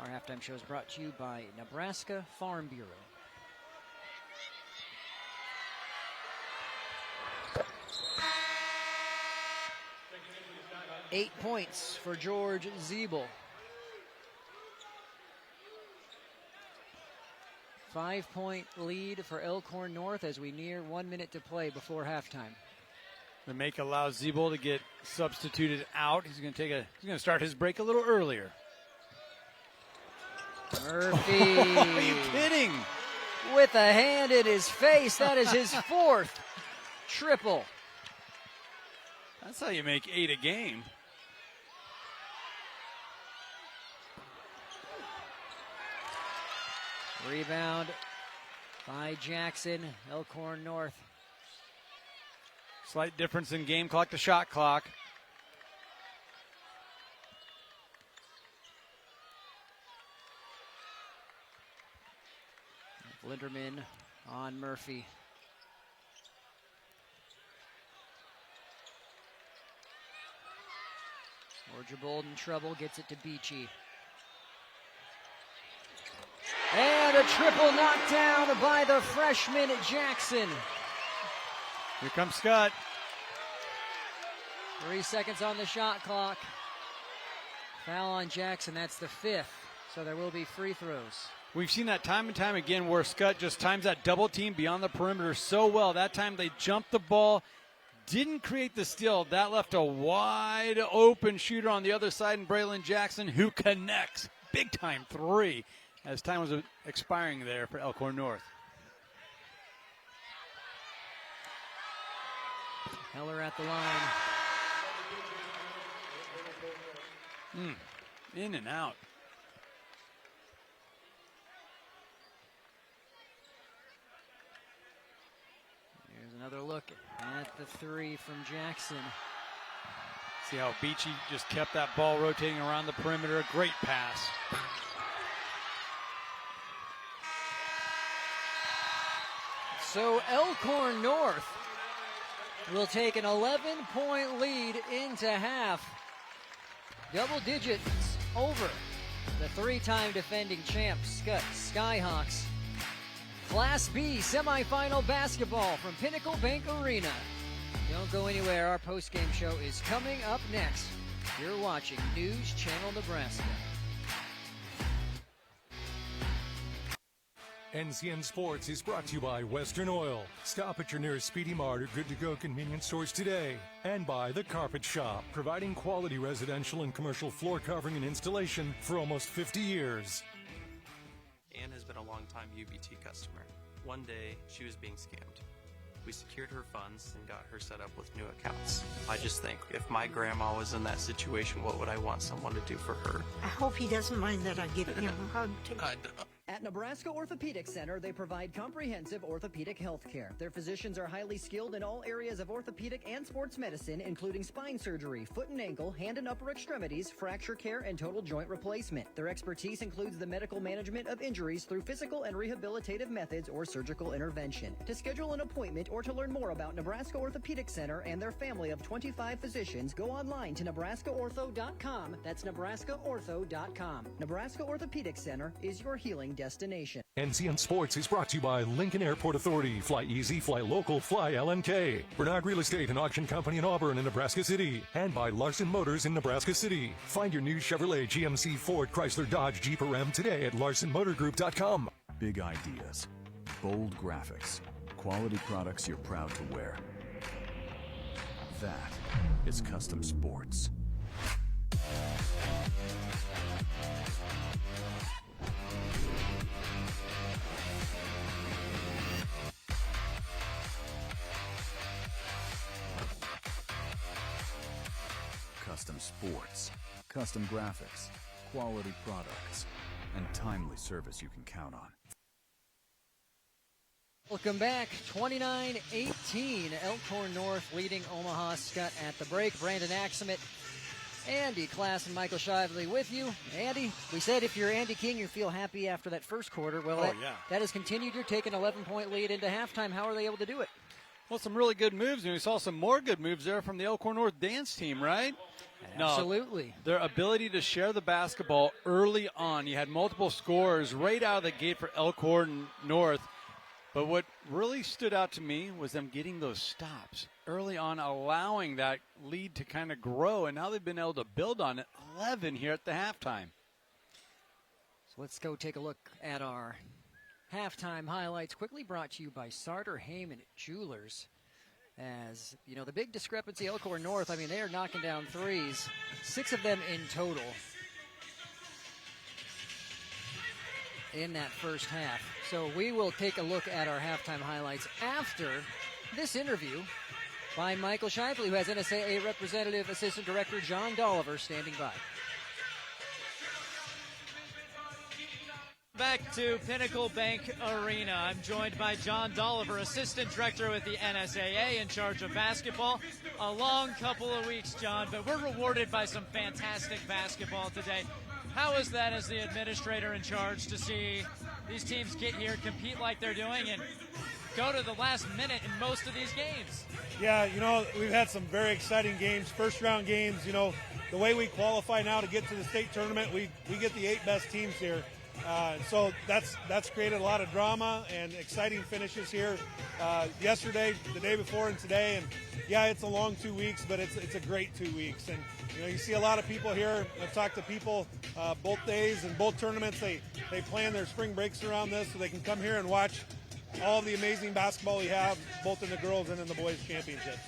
our halftime show is brought to you by Nebraska Farm Bureau. Eight points for George Zeeble. 5-point lead for Elkhorn North as we near 1 minute to play before halftime. The make allows Zeeble to get substituted out. He's going to start his break a little earlier. Murphy. Are you kidding? With a hand in his face. That is his 4th triple. That's how you make 8 a game. Rebound by Jackson, Elkhorn North. Slight difference in game clock to shot clock. Linderman on Murphy. Orgeable in trouble, gets it to Beachy. And a triple knocked down by the freshman Jackson. Here comes Skutt. 3 seconds on the shot clock. Foul on Jackson, that's the 5th. So there will be free throws. We've seen that time and time again where Skutt just times that double team beyond the perimeter so well. That time they jumped the ball, didn't create the steal. That left a wide open shooter on the other side, and Braylon Jackson, who connects. Big time 3 as time was expiring there for Elkhorn North. Heller at the line. In and out. Here's another look at the 3 from Jackson. See how Beachy just kept that ball rotating around the perimeter. A great pass. So Elkhorn North will take an 11-point lead into half. Double digits over the 3-time defending champs, Skutt Skyhawks. Class B semifinal basketball from Pinnacle Bank Arena. Don't go anywhere. Our postgame show is coming up next. You're watching News Channel Nebraska. NCN Sports is brought to you by Western Oil. Stop at your nearest Speedy Mart or good-to-go convenience stores today. And by The Carpet Shop, providing quality residential and commercial floor covering and installation for almost 50 years. Ann has been a long-time UBT customer. One day, she was being scammed. We secured her funds and got her set up with new accounts. I just think if my grandma was in that situation, what would I want someone to do for her? I hope he doesn't mind that I give him a hug, too. At Nebraska Orthopedic Center, they provide comprehensive orthopedic health care. Their physicians are highly skilled in all areas of orthopedic and sports medicine, including spine surgery, foot and ankle, hand and upper extremities, fracture care, and total joint replacement. Their expertise includes the medical management of injuries through physical and rehabilitative methods or surgical intervention. To schedule an appointment or to learn more about Nebraska Orthopedic Center and their family of 25 physicians, go online to nebraskaortho.com. That's nebraskaortho.com. Nebraska Orthopedic Center is your healing destination. NCN Sports is brought to you by Lincoln Airport Authority. Fly easy, fly local, fly LNK. Bernard Real Estate and Auction Company in Auburn and Nebraska City. And by Larson Motors in Nebraska City. Find your new Chevrolet, GMC, Ford, Chrysler, Dodge, Jeep, or Ram today at LarsonMotorGroup.com. Big ideas, bold graphics, quality products you're proud to wear. That is Custom Sports. Custom Sports, custom graphics, quality products, and timely service you can count on. Welcome back. 29-18. Elkhorn North leading Omaha Skutt at the break. Brandon Axemet, Andy Class, and Michael Shively with you. Andy, we said if you're Andy King, you feel happy after that first quarter. Well, that has continued. You're taking an 11-point lead into halftime. How are they able to do it? Well, some really good moves, and we saw some more good moves there from the Elkhorn North dance team, right? Absolutely. No, their ability to share the basketball early on. You had multiple scores right out of the gate for Elkhorn North. But what really stood out to me was them getting those stops early on, allowing that lead to kind of grow, and now they've been able to build on it. 11 here at the halftime. So let's go take a look at our halftime highlights, quickly brought to you by Sartor Heyman Jewelers. As, you know, the big discrepancy, Elkhorn North, I mean, they are knocking down threes, 6 of them in total in that first half. So we will take a look at our halftime highlights after this interview by Michael Shively, who has NSAA Representative Assistant Director John Dolliver standing by. Back to Pinnacle Bank Arena. I'm joined by John Dolliver, Assistant Director with the NSAA in charge of basketball. A long couple of weeks, John, but we're rewarded by some fantastic basketball today. How is that as the administrator in charge to see these teams get here, compete like they're doing, and go to the last minute in most of these games? Yeah, you know, we've had some very exciting games, first-round games. You know, the way we qualify now to get to the state tournament, we get the 8 best teams here. So that's created a lot of drama and exciting finishes here yesterday, the day before, and today. And yeah, it's a long 2 weeks, but it's a great 2 weeks. And you know, you see a lot of people here. I've talked to people both days and both tournaments. They plan their spring breaks around this so they can come here and watch all the amazing basketball we have, both in the girls and in the boys championships.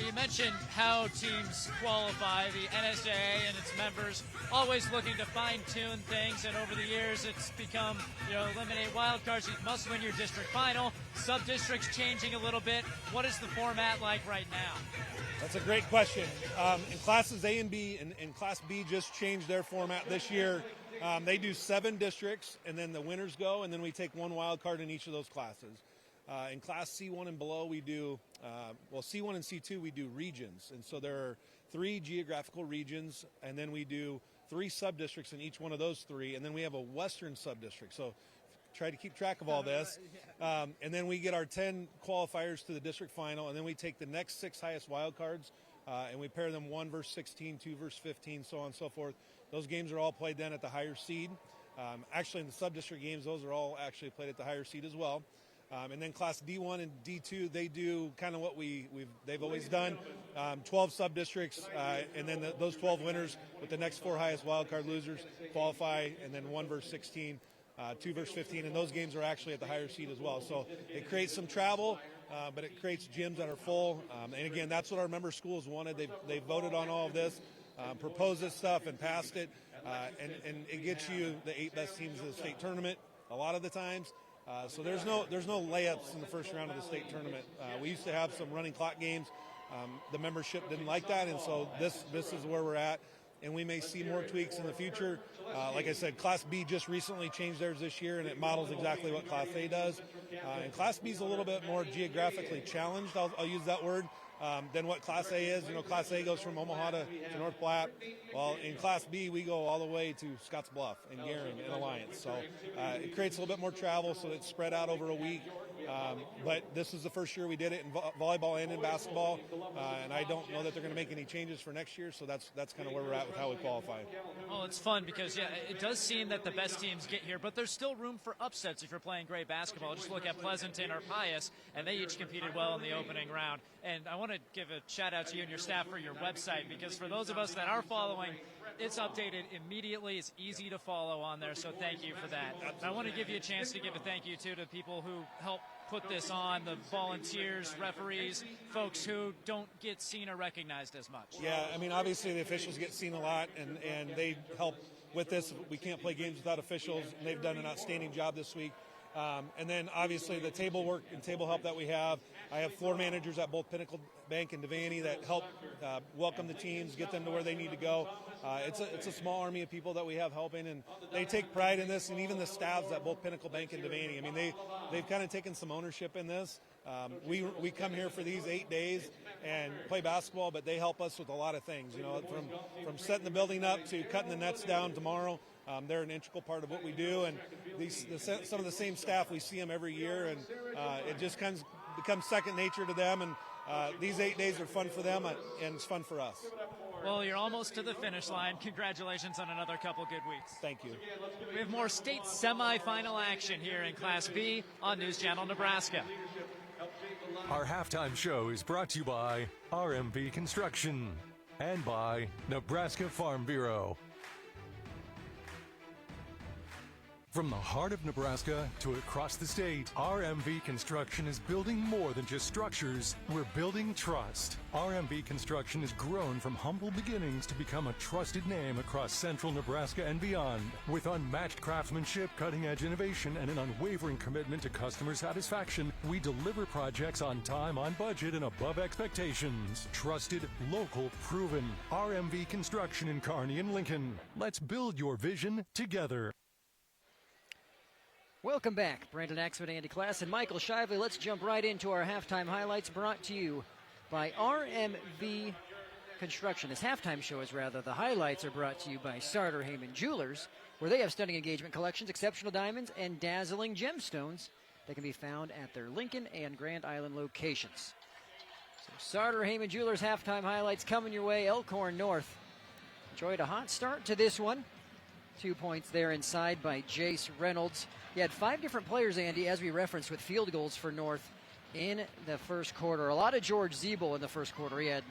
You mentioned how teams qualify, the NSAA and its members always looking to fine-tune things, and over the years it's become, eliminate wildcards. You must win your district final. Sub-districts changing a little bit. What is the format like right now? That's a great question. In classes A and B, and Class B just changed their format this year. They do 7 districts, and then the winners go, and then we take 1 wild card in each of those classes. In Class C1 and below, we do, C1 and C2, we do regions. And so there are 3 geographical regions, and then we do 3 sub-districts in each one of those 3, and then we have a western sub-district. So try to keep track of all this. And then we get our 10 qualifiers to the district final, and then we take the next 6 highest wild cards, and we pair them 1 versus 16, 2 versus 15, so on and so forth. Those games are all played then at the higher seed. Actually, in the sub-district games, those are all actually played at the higher seed as well. And then Class D1 and D2, they do kind of what they've always done, 12 sub-districts, and then those 12 winners with the next 4 highest wildcard losers qualify, and then 1 versus 16, 2 versus 15, and those games are actually at the higher seed as well. So it creates some travel, but it creates gyms that are full. And again, that's what our member schools wanted. They voted on all of this, proposed this stuff, and passed it, and it gets you the 8 best teams of the state tournament a lot of the times. So there's no layups in the first round of the state tournament. We used to have some running clock games. The membership didn't like that, and so this is where we're at. And we may see more tweaks in the future. Like I said, Class B just recently changed theirs this year, and it models exactly what Class A does. And Class B is a little bit more geographically challenged, I'll use that word, than what Class A is. Class A goes from Omaha to North Platte. Well, in Class B, we go all the way to Scotts Bluff and Gering and Alliance. So it creates a little bit more travel, so it's spread out over a week. But this is the first year we did it in volleyball and in basketball, and I don't know that they're going to make any changes for next year, so that's kind of where we're at with how we qualify. Well, it's fun because, it does seem that the best teams get here, but there's still room for upsets if you're playing great basketball. Just look at Pleasanton or Pius, and they each competed well in the opening round. And I want to give a shout-out to you and your staff for your website, because for those of us that are following, it's updated immediately. It's easy to follow on there, so thank you for that. I want to give you a chance to give a thank you, too, to people who help put this on, the volunteers, referees, folks who don't get seen or recognized as much. Yeah, I mean, obviously the officials get seen a lot, and they help with this. We can't play games without officials, and they've done an outstanding job this week. And then obviously the table work and table help that we have. I have floor managers at both Pinnacle Bank and Devaney that help welcome the teams, get them to where they need to go. It's a small army of people that we have helping, and they take pride in this, and even the staffs at both Pinnacle Bank and Devaney. I mean, they've kind of taken some ownership in this. We come here for these 8 days and play basketball, but they help us with a lot of things, from setting the building up to cutting the nets down tomorrow. They're an integral part of what we do, and some of the same staff, we see them every year, and it just becomes second nature to them, and these 8 days are fun for them, and it's fun for us. Well, you're almost to the finish line. Congratulations on another couple good weeks. Thank you. We have more state semifinal action here in Class B on News Channel Nebraska. Our halftime show is brought to you by RMB Construction and by Nebraska Farm Bureau. From the heart of Nebraska to across the state, RMB Construction is building more than just structures. We're building trust. RMB Construction has grown from humble beginnings to become a trusted name across central Nebraska and beyond. With unmatched craftsmanship, cutting-edge innovation, and an unwavering commitment to customer satisfaction, we deliver projects on time, on budget, and above expectations. Trusted, local, proven. RMB Construction in Kearney and Lincoln. Let's build your vision together. Welcome back. Brandon Axford, Andy Klass, and Michael Shively. Let's jump right into our halftime highlights brought to you by RMV Construction. This halftime show is rather. The highlights are brought to you by Sartor Heyman Jewelers, where they have stunning engagement collections, exceptional diamonds, and dazzling gemstones that can be found at their Lincoln and Grand Island locations. So Sartor Heyman Jewelers halftime highlights coming your way. Elkhorn North enjoyed a hot start to this one. 2 points there inside by Jace Reynolds. He had 5 different players, Andy, as we referenced, with field goals for North in the first quarter. A lot of George Zeeble in the first quarter. He had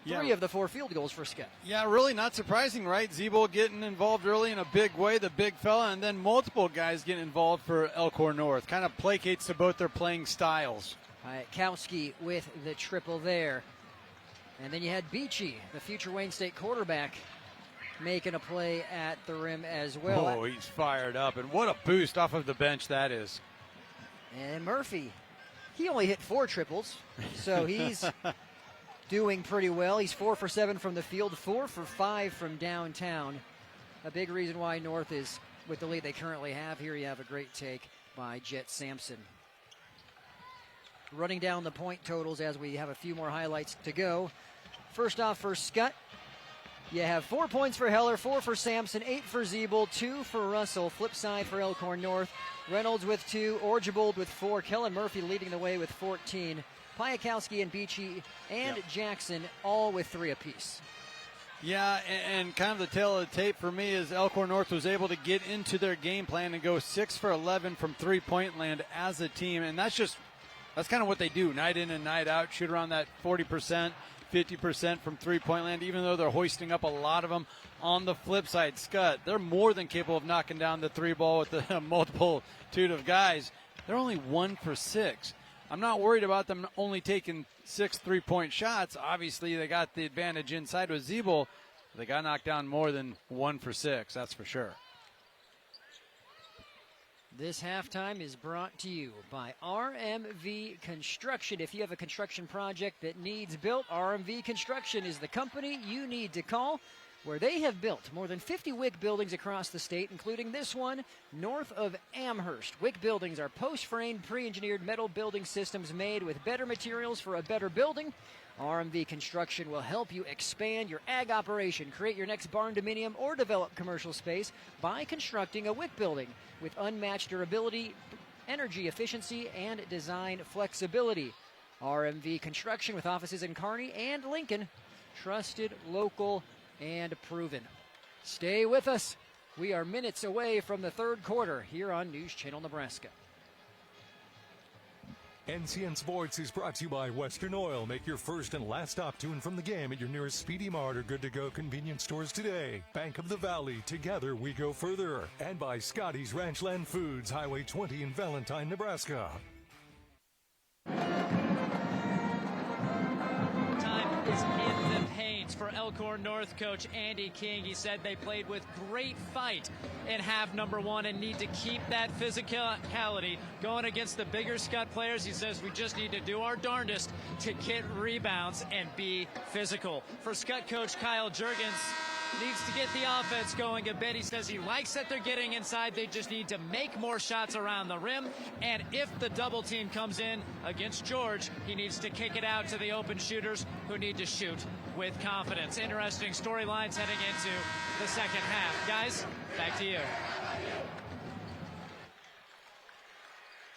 3 of the 4 field goals for Skutt. Yeah, really not surprising, right? Zeeble getting involved early in a big way, the big fella, and then multiple guys getting involved for Elkhorn North. Kind of placates to both their playing styles. Kowski with the triple there. And then you had Beachy, the future Wayne State quarterback, making a play at the rim as well. Oh, he's fired up, and what a boost off of the bench that is. And Murphy, he only hit 4 triples, so he's doing pretty well. He's 4 for 7 from the field, 4 for 5 from downtown. A big reason why North is with the lead they currently have. Here you have a great take by Jet Sampson. Running down the point totals as we have a few more highlights to go. First off for Skutt, you have 4 points for Heller, 4 for Sampson, 8 for Zeeble, 2 for Russell. Flip side for Elkhorn North. Reynolds with 2, Orgebold with 4, Kellen Murphy leading the way with 14. Piakowski and Beachy and Jackson all with 3 apiece. Yeah, and kind of the tail of the tape for me is Elkhorn North was able to get into their game plan and go 6 for 11 from three-point land as a team, and that's kind of what they do night in and night out, shoot around that 40%. 50% from three-point land, even though they're hoisting up a lot of them. On the flip side, Skutt, they're more than capable of knocking down the 3 ball with the multitude of guys. They're only 1 for 6. I'm not worried about them only taking 6 3-point shots. Obviously, they got the advantage inside with Zeeble. They got knocked down more than 1 for 6, that's for sure. This halftime is brought to you by RMV Construction. If you have a construction project that needs built, RMV Construction is the company you need to call, where they have built more than 50 WIC buildings across the state, including this one north of Amherst. WIC buildings are post-framed, pre-engineered metal building systems made with better materials for a better building. RMV Construction will help you expand your ag operation, create your next barn dominium, or develop commercial space by constructing a WIC building with unmatched durability, energy efficiency, and design flexibility. RMV Construction with offices in Kearney and Lincoln. Trusted, local, and proven. Stay with us. We are minutes away from the third quarter here on News Channel Nebraska. NCN Sports is brought to you by Western Oil. Make your first and last stop to and from the game at your nearest Speedy Mart or good-to-go convenience stores today. Bank of the Valley, together we go further. And by Scotty's Ranchland Foods, Highway 20 in Valentine, Nebraska. Time is in the paint for Elkhorn North coach Andy King. He said they played with great fight in half number one and need to keep that physicality going against the bigger Skutt players. He says we just need to do our darndest to get rebounds and be physical. For Skutt coach Kyle Jurgens, needs to get the offense going a bit. He says he likes that they're getting inside. They just need to make more shots around the rim. And if the double team comes in against George, he needs to kick it out to the open shooters who need to shoot with confidence. Interesting storylines heading into the second half. Guys, back to you.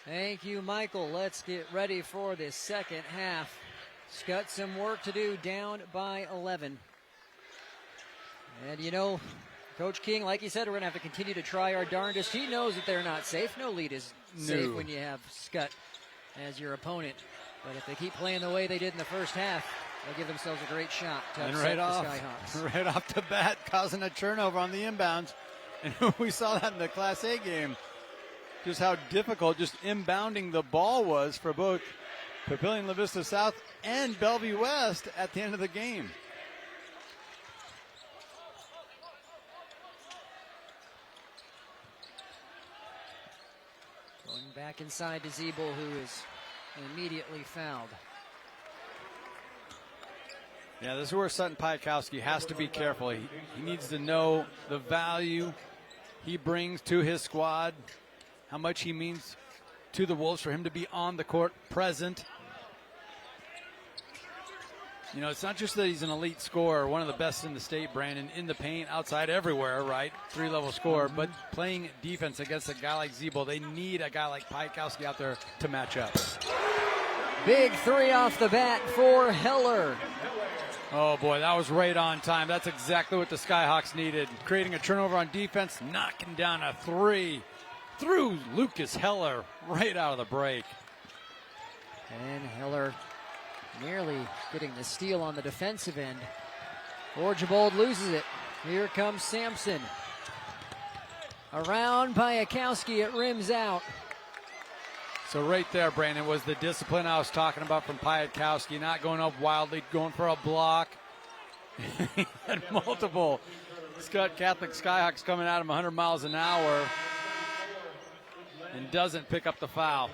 Thank you, Michael. Let's get ready for this second half. Skutt some work to do, down by 11. And, you know, Coach King, like he said, we're going to have to continue to try our darndest. He knows that they're not safe. No lead is safe when you have Skutt as your opponent. But if they keep playing the way they did in the first half, they'll give themselves a great shot to upset the Skyhawks. Right off the bat, causing a turnover on the inbounds. And we saw that in the Class A game. Just how difficult just inbounding the ball was for both Papillion La Vista South and Bellevue West at the end of the game. Going back inside to Zeeble, who is immediately fouled. Yeah, this is where Sutton Piatkowski has to be careful. He needs to know the value he brings to his squad, how much he means to the Wolves for him to be on the court, present. You know, it's not just that he's an elite scorer, one of the best in the state, Brandon, in the paint, outside, everywhere, right? Three-level scorer, but playing defense against a guy like Zeeble, they need a guy like Piatkowski out there to match up. Big three off the bat for Heller. Oh, boy, that was right on time. That's exactly what the Skyhawks needed. Creating a turnover on defense, knocking down a three through Lucas Heller right out of the break. And Heller nearly getting the steal on the defensive end. Orgevold loses it. Here comes Sampson. Around Piatkowski, it rims out. So right there, Brandon, was the discipline I was talking about from Piatkowski, not going up wildly, going for a block. He had multiple Skutt Catholic Skyhawks coming at him 100 miles an hour and doesn't pick up the foul.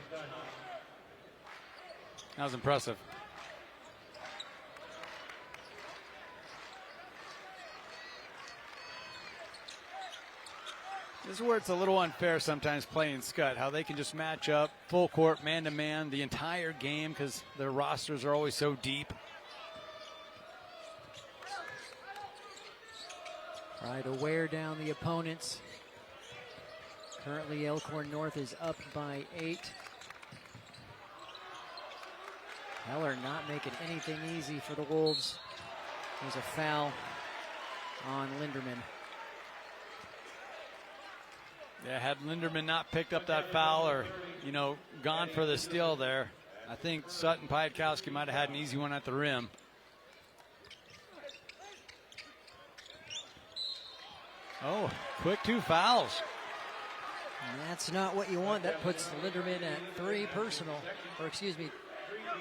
That was impressive. This is where it's a little unfair sometimes playing Skutt, how they can just match up full court, man-to-man, the entire game because their rosters are always so deep. Try to wear down the opponents. Currently, Elkhorn North is up by 8. Heller not making anything easy for the Wolves. There's a foul on Linderman. Yeah, had Linderman not picked up that foul or, you know, gone for the steal there, I think Sutton Piatkowski might have had an easy one at the rim. Oh, quick 2 fouls. And that's not what you want. That puts Linderman at 3 personal, or excuse me,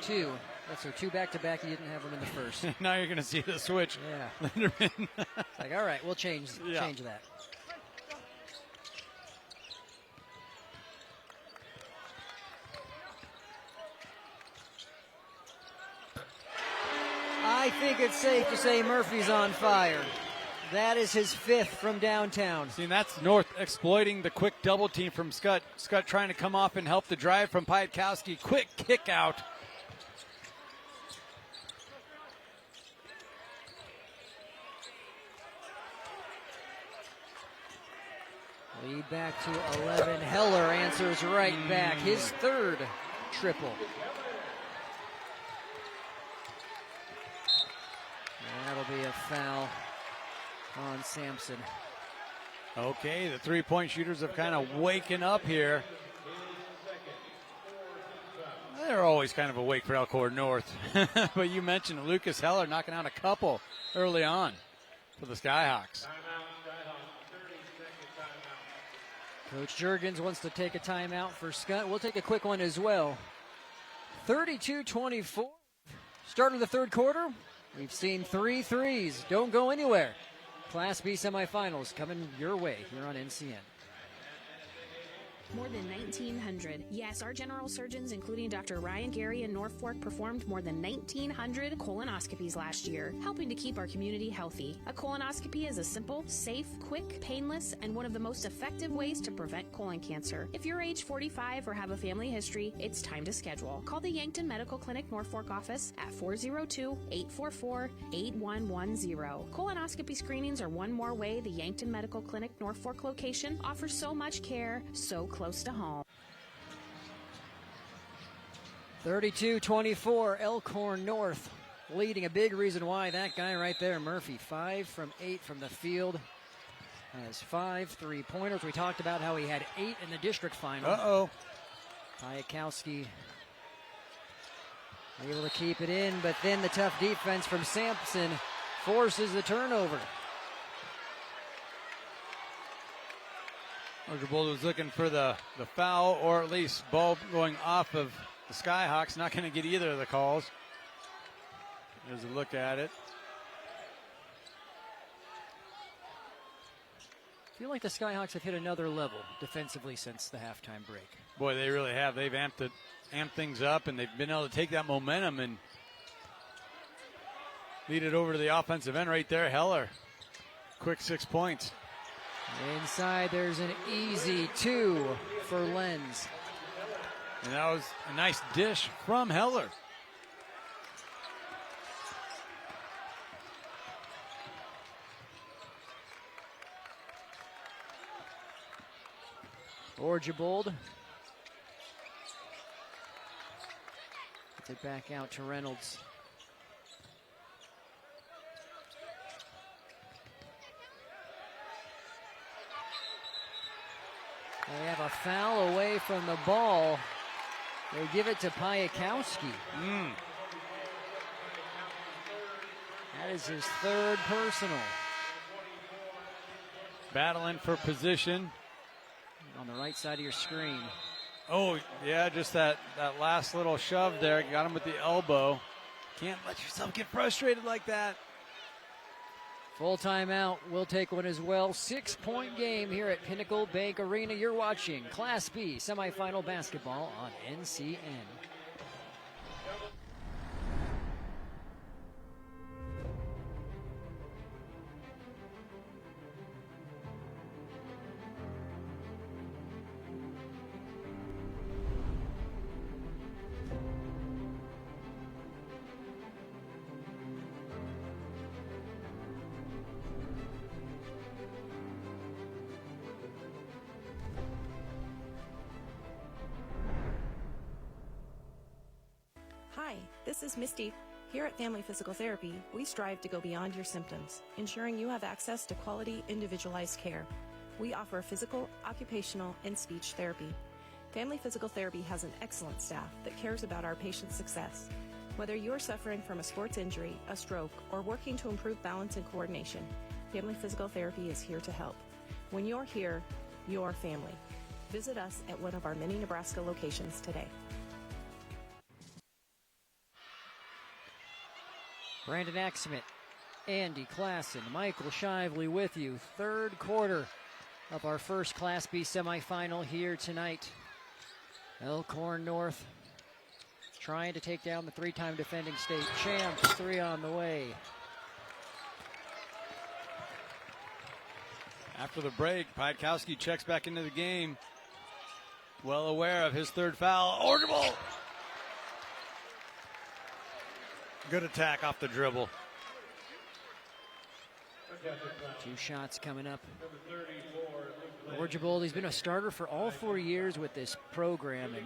2. That's so 2 back-to-back. You didn't have them in the first. Now you're going to see the switch. Yeah. Linderman. It's like, all right, we'll change that. I think it's safe to say Murphy's on fire. That is his 5th from downtown. See, that's North exploiting the quick double team from Skutt. Skutt trying to come off and help the drive from Piatkowski. Quick kick out. Lead back to 11. Heller answers right back. His 3rd triple. That'll be a foul on Sampson. Okay, the three-point shooters have kind of waken up here. They're always kind of awake for Elkhorn North. But you mentioned Lucas Heller knocking out a couple early on for the Skyhawks. Coach Jurgens wants to take a timeout for Skutt. We'll take a quick one as well. 32-24. Start of the 3rd quarter. We've seen 3 threes. Don't go anywhere. Class B semifinals coming your way here on NCN. More than 1,900. Yes, our general surgeons, including Dr. Ryan Gary in Norfolk, performed more than 1,900 colonoscopies last year, helping to keep our community healthy. A colonoscopy is a simple, safe, quick, painless, and one of the most effective ways to prevent colon cancer. If you're age 45 or have a family history, it's time to schedule. Call the Yankton Medical Clinic Norfolk office at 402-844-8110. Colonoscopy screenings are one more way the Yankton Medical Clinic Norfolk location offers so much care so close to home. 32-24, Elkhorn North leading. A big reason why that guy right there, Murphy, 5 from 8 from the field. Has 5 3-pointers. We talked about how he had 8 in the district final. Uh-oh. Piatkowski able to keep it in, but then the tough defense from Sampson forces the turnover. Archibald was looking for the foul, or at least ball going off of the Skyhawks. Not going to get either of the calls. There's a look at it. I feel like the Skyhawks have hit another level defensively since the halftime break. Boy, they really have. They've amped things up, and they've been able to take that momentum and lead it over to the offensive end right there. Heller, quick 6 points. Inside, there's an easy 2 for Lenz. And that was a nice dish from Heller. Archibald. Gets it back out to Reynolds. They have a foul away from the ball. They give it to Piatkowski. That is his 3rd personal. Battling for position. On the right side of your screen. Oh, yeah, just that last little shove there. Got him with the elbow. Can't let yourself get frustrated like that. Full timeout. We'll take one as well. 6-point game here at Pinnacle Bank Arena. You're watching Class B semifinal basketball on NCN. Hi, this is Misty. Here at Family Physical Therapy, we strive to go beyond your symptoms, ensuring you have access to quality, individualized care. We offer physical, occupational, and speech therapy. Family Physical Therapy has an excellent staff that cares about our patients' success. Whether you are suffering from a sports injury, a stroke, or working to improve balance and coordination, Family Physical Therapy is here to help. When you're here, you're family. Visit us at one of our many Nebraska locations today. Brandon Axmit, Andy Klassen, Michael Shively with you. 3rd quarter of our first Class B semifinal here tonight. Elkhorn North trying to take down the 3-time defending state champs. 3 on the way. After the break, Piatkowski checks back into the game. Well aware of his 3rd foul. Orgeable! Good attack off the dribble. 2 shots coming up. Orgeable, he's been a starter for all 4 years with this program. And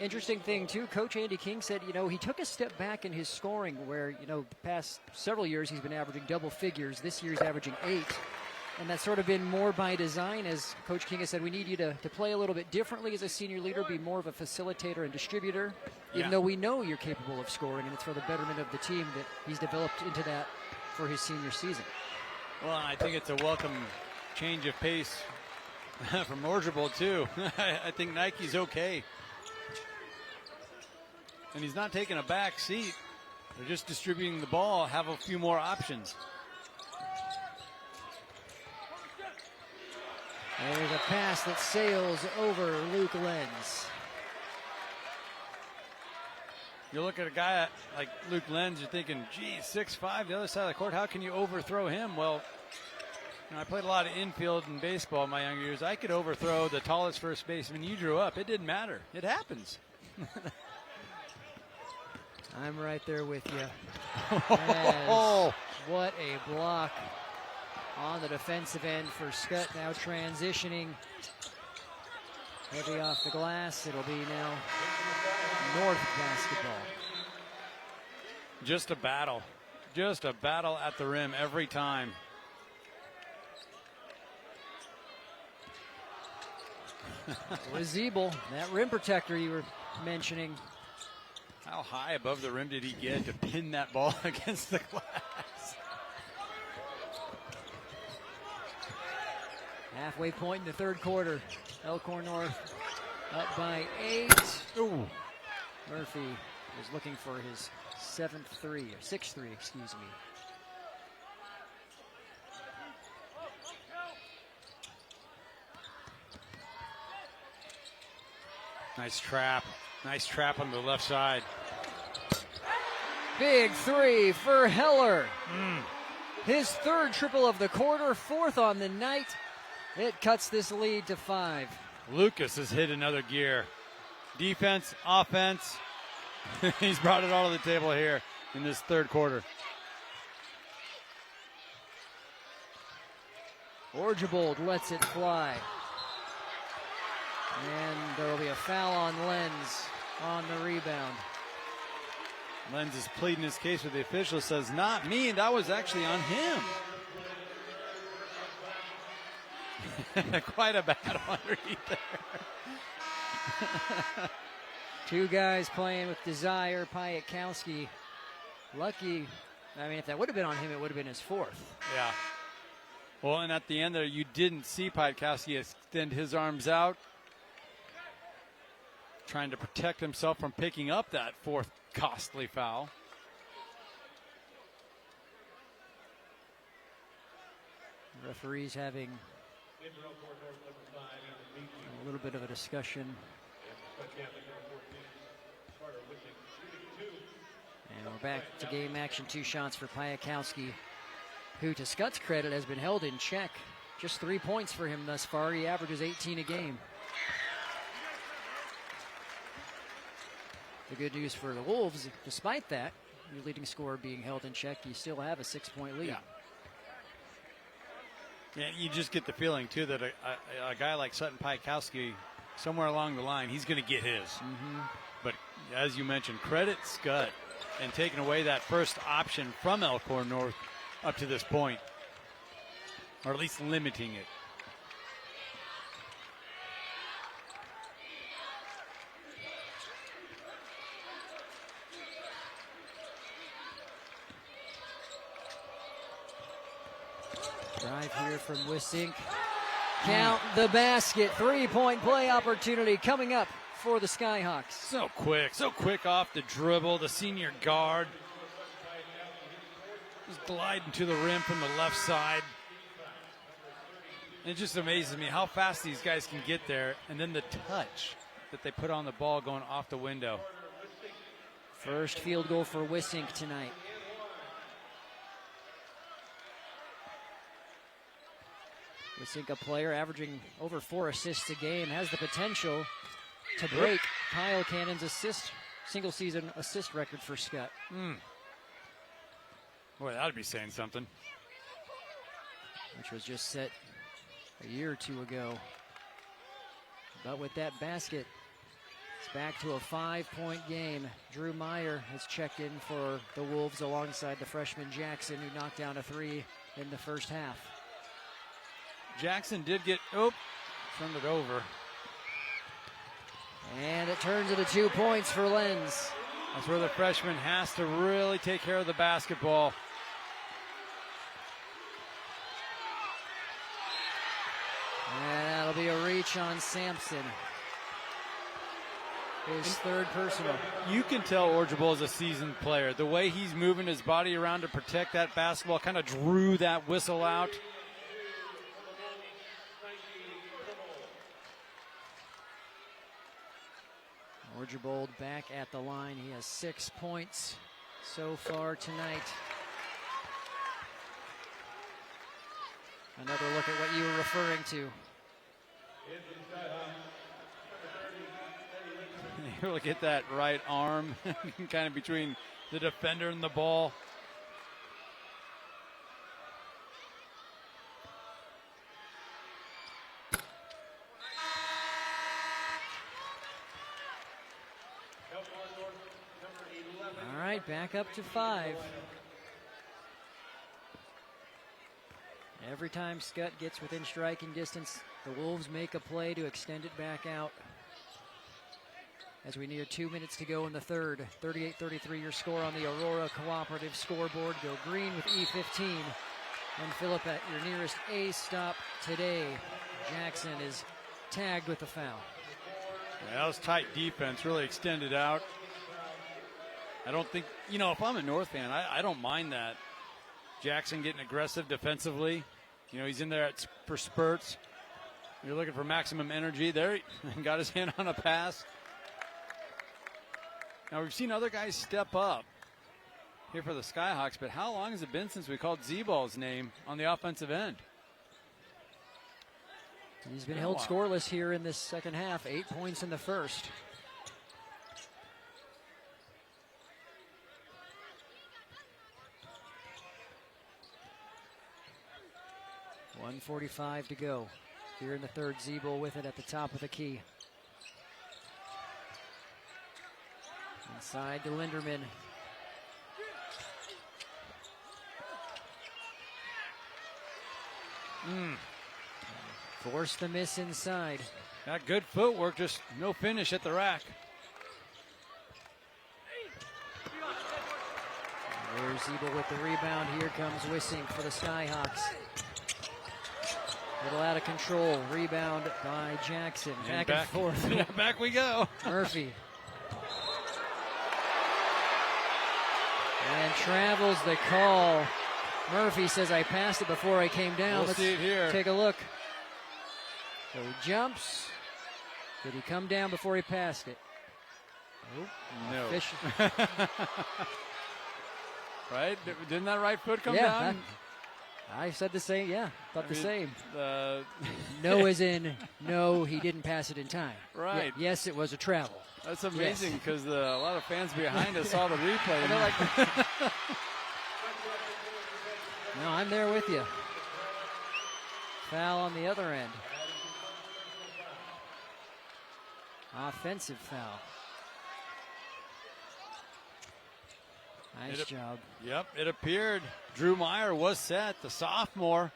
interesting thing, too, Coach Andy King said, he took a step back in his scoring where, the past several years he's been averaging double figures. This year he's averaging 8. And that's sort of been more by design, as Coach King has said, we need you to play a little bit differently as a senior leader, be more of a facilitator and distributor, even though we know you're capable of scoring, and it's for the betterment of the team that he's developed into that for his senior season. Well, I think it's a welcome change of pace from Orgeable, too. I think Nike's okay. And he's not taking a back seat. They're just distributing the ball, have a few more options. There's a pass that sails over Luke Lenz. You look at a guy like Luke Lenz, you're thinking, gee, 6'5", the other side of the court, how can you overthrow him? Well, I played a lot of infield in baseball in my younger years. I could overthrow the tallest first baseman you drew up. It didn't matter. It happens. I'm right there with you. Oh, what a block on the defensive end for Skutt. Now transitioning. Heavy off the glass. It'll be now North basketball. Just a battle. Just a battle at the rim every time. Ziebel, that rim protector you were mentioning. How high above the rim did he get to pin that ball against the glass? Halfway point in the 3rd quarter. Elkhorn North up by 8. Ooh. Murphy was looking for his 6th three, excuse me. Nice trap. Nice trap on the left side. Big 3 for Heller. His 3rd triple of the quarter, 4th on the night. It cuts this lead to 5. Lucas has hit another gear. Defense, offense. He's brought it all to the table here in this 3rd quarter. Orgeable lets it fly. And there will be a foul on Lenz on the rebound. Lenz is pleading his case with the official, says, not me, that was actually on him. Quite a battle underneath there. 2 guys playing with desire. Piatkowski, lucky. I mean, if that would have been on him, it would have been his 4th. Yeah. Well, and at the end there, you didn't see Piatkowski extend his arms out, trying to protect himself from picking up that 4th costly foul. Referees having a little bit of a discussion. And we're back to game action. 2 shots for Piatkowski, who, to Skutt's credit, has been held in check. Just 3 points for him thus far. He averages 18 a game. The good news for the Wolves, despite that, your leading scorer being held in check, you still have a 6-point lead. Yeah, you just get the feeling, too, that a guy like Sutton Piatkowski, somewhere along the line, he's going to get his. But as you mentioned, credit Skutt and taking away that first option from Elkhorn North up to this point, or at least limiting it. Drive here from Wisink. Count the basket. 3-point play opportunity coming up for the Skyhawks. So quick off the dribble. The senior guard just gliding to the rim from the left side. It just amazes me how fast these guys can get there, and then the touch that they put on the ball going off the window. First field goal for Wissink tonight. Wissink, a player averaging over 4 assists a game, has the potential to break Kyle Cannon's single-season assist record for Skutt. Boy, that would be saying something. Which was just set a year or two ago. But with that basket, it's back to a 5-point game. Drew Meyer has checked in for the Wolves alongside the freshman Jackson, who knocked down a 3 in the first half. Jackson did get, turned it over. And it turns into 2 points for Lenz. That's where the freshman has to really take care of the basketball. And that'll be a reach on Sampson. His third personal. You can tell Orgeable is a seasoned player. The way he's moving his body around to protect that basketball kind of drew that whistle out. Orgeable back at the line. He has 6 points so far tonight. Another look at what you were referring to. Look at that right arm, kind of between the defender and the ball. All right, back up to 5. Every time Skutt gets within striking distance, the Wolves make a play to extend it back out. As we near 2 minutes to go in the third, 38-33 your score on the Aurora Cooperative scoreboard. Go green with E15 and fill up at your nearest A stop today. Jackson is tagged with the foul. Yeah, that was tight defense, really extended out. I don't think, if I'm a North fan, I don't mind that. Jackson getting aggressive defensively. He's in there for spurts. You're looking for maximum energy. There, he got his hand on a pass. Now, we've seen other guys step up here for the Skyhawks, but how long has it been since we called Z-Ball's name on the offensive end? He's been held scoreless here in this second half. 8 points in the first. .145 to go. Here in the third, Zeeble with it at the top of the key. Inside to Linderman. Forced the miss inside. Got good footwork, just no finish at the rack. There's Zeeble with the rebound. Here comes Wissink for the Skyhawks. Little out of control. Rebound by Jackson. Back and forth. Yeah, back we go. Murphy. And travels the call. Murphy says, I passed it before I came down. We'll see it here. Take a look. So he jumps. Did he come down before he passed it? Oh, no. Right? Didn't that right foot come down? I said the same. Yeah, thought the same. No as in, no, he didn't pass it in time. Right. Yeah, yes, it was a travel. That's amazing because a lot of fans behind us saw the replay. And they're like, no, I'm there with you. Foul on the other end. Offensive foul. Nice job. Yep, it appeared Drew Meyer was set, the sophomore,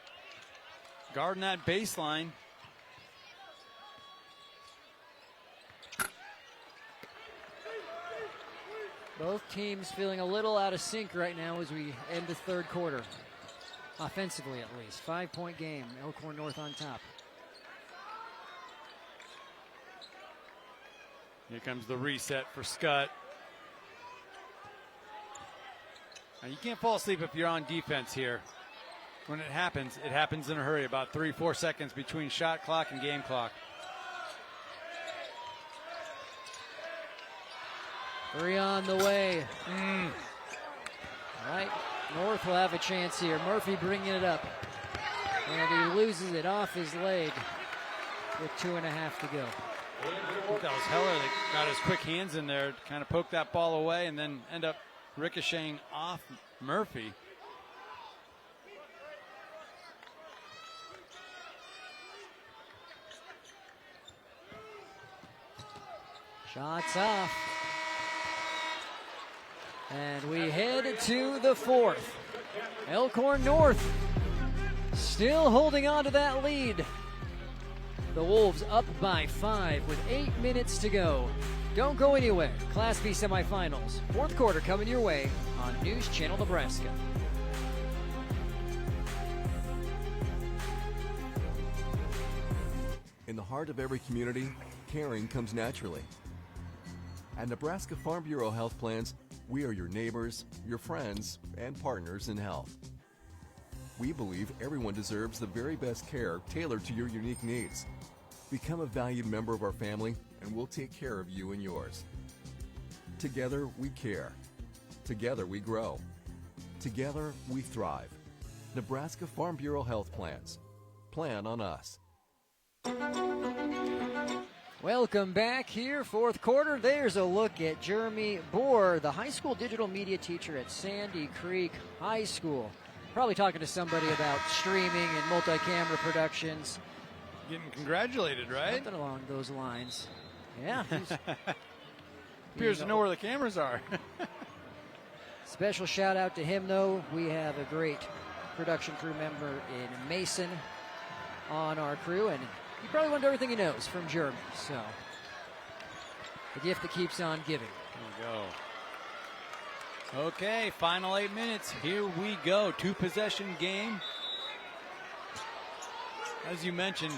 guarding that baseline. Both teams feeling a little out of sync right now as we end the third quarter. Offensively, at least. 5-point game. Elkhorn North on top. Here comes the reset for Skutt. Now, you can't fall asleep if you're on defense here. When it happens in a hurry. About 3-4 seconds between shot clock and game clock. Three on the way. All right, North will have a chance here. Murphy bringing it up. And he loses it off his leg with 2.5 to go. I think that was Heller that got his quick hands in there, kind of poked that ball away, and then end up ricocheting off Murphy. Shots off. And we head to the fourth. Elkhorn North still holding on to that lead. The Wolves up by 5 with 8 minutes to go. Don't go anywhere. Class B semifinals. Fourth quarter coming your way on News Channel Nebraska. In the heart of every community, caring comes naturally. At Nebraska Farm Bureau Health Plans, we are your neighbors, your friends, and partners in health. We believe everyone deserves the very best care tailored to your unique needs. Become a valued member of our family, and we'll take care of you and yours. Together, we care. Together, we grow. Together, we thrive. Nebraska Farm Bureau Health Plans. Plan on us. Welcome back here, fourth quarter. There's a look at Jeremy Bohr, the high school digital media teacher at Sandy Creek High School. Probably talking to somebody about streaming and multi-camera productions. Getting congratulated, right? Something along those lines. Yeah. Appears to know where the cameras are. Special shout out to him, though. We have a great production crew member in Mason on our crew, and he probably learned everything he knows from Jurgens. So, the gift that keeps on giving. There we go. Okay, final 8 minutes. Here we go. 2-possession game. As you mentioned,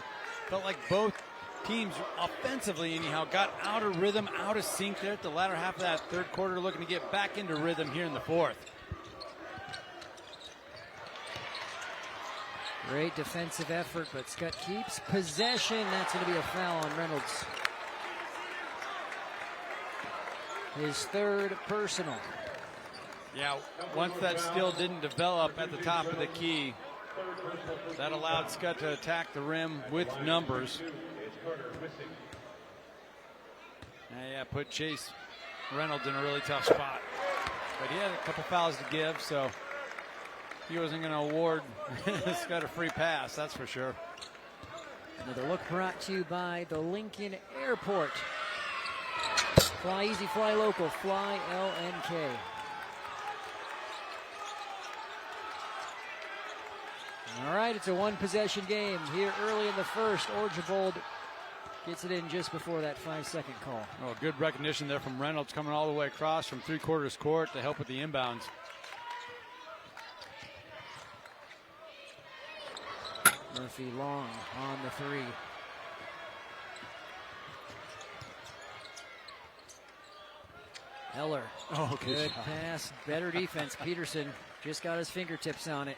felt like both teams offensively, anyhow, got out of rhythm, out of sync there at the latter half of that third quarter, looking to get back into rhythm here in the fourth. Great defensive effort, but Skutt keeps possession. That's going to be a foul on Reynolds. His third personal. Yeah, once that steal didn't develop at the top of the key, that allowed Skutt to attack the rim with numbers. Yeah, put Chase Reynolds in a really tough spot. But he had a couple fouls to give, so he wasn't going to award Skutt a free pass, that's for sure. Another look brought to you by the Lincoln Airport. Fly easy, fly local, fly LNK. All right, it's a one-possession game here early in the first. Orgevold gets it in just before that 5-second call. Oh, good recognition there from Reynolds, coming all the way across from three-quarters court to help with the inbounds. Murphy long on the three. Heller. Oh, good pass. Better defense. Peterson just got his fingertips on it.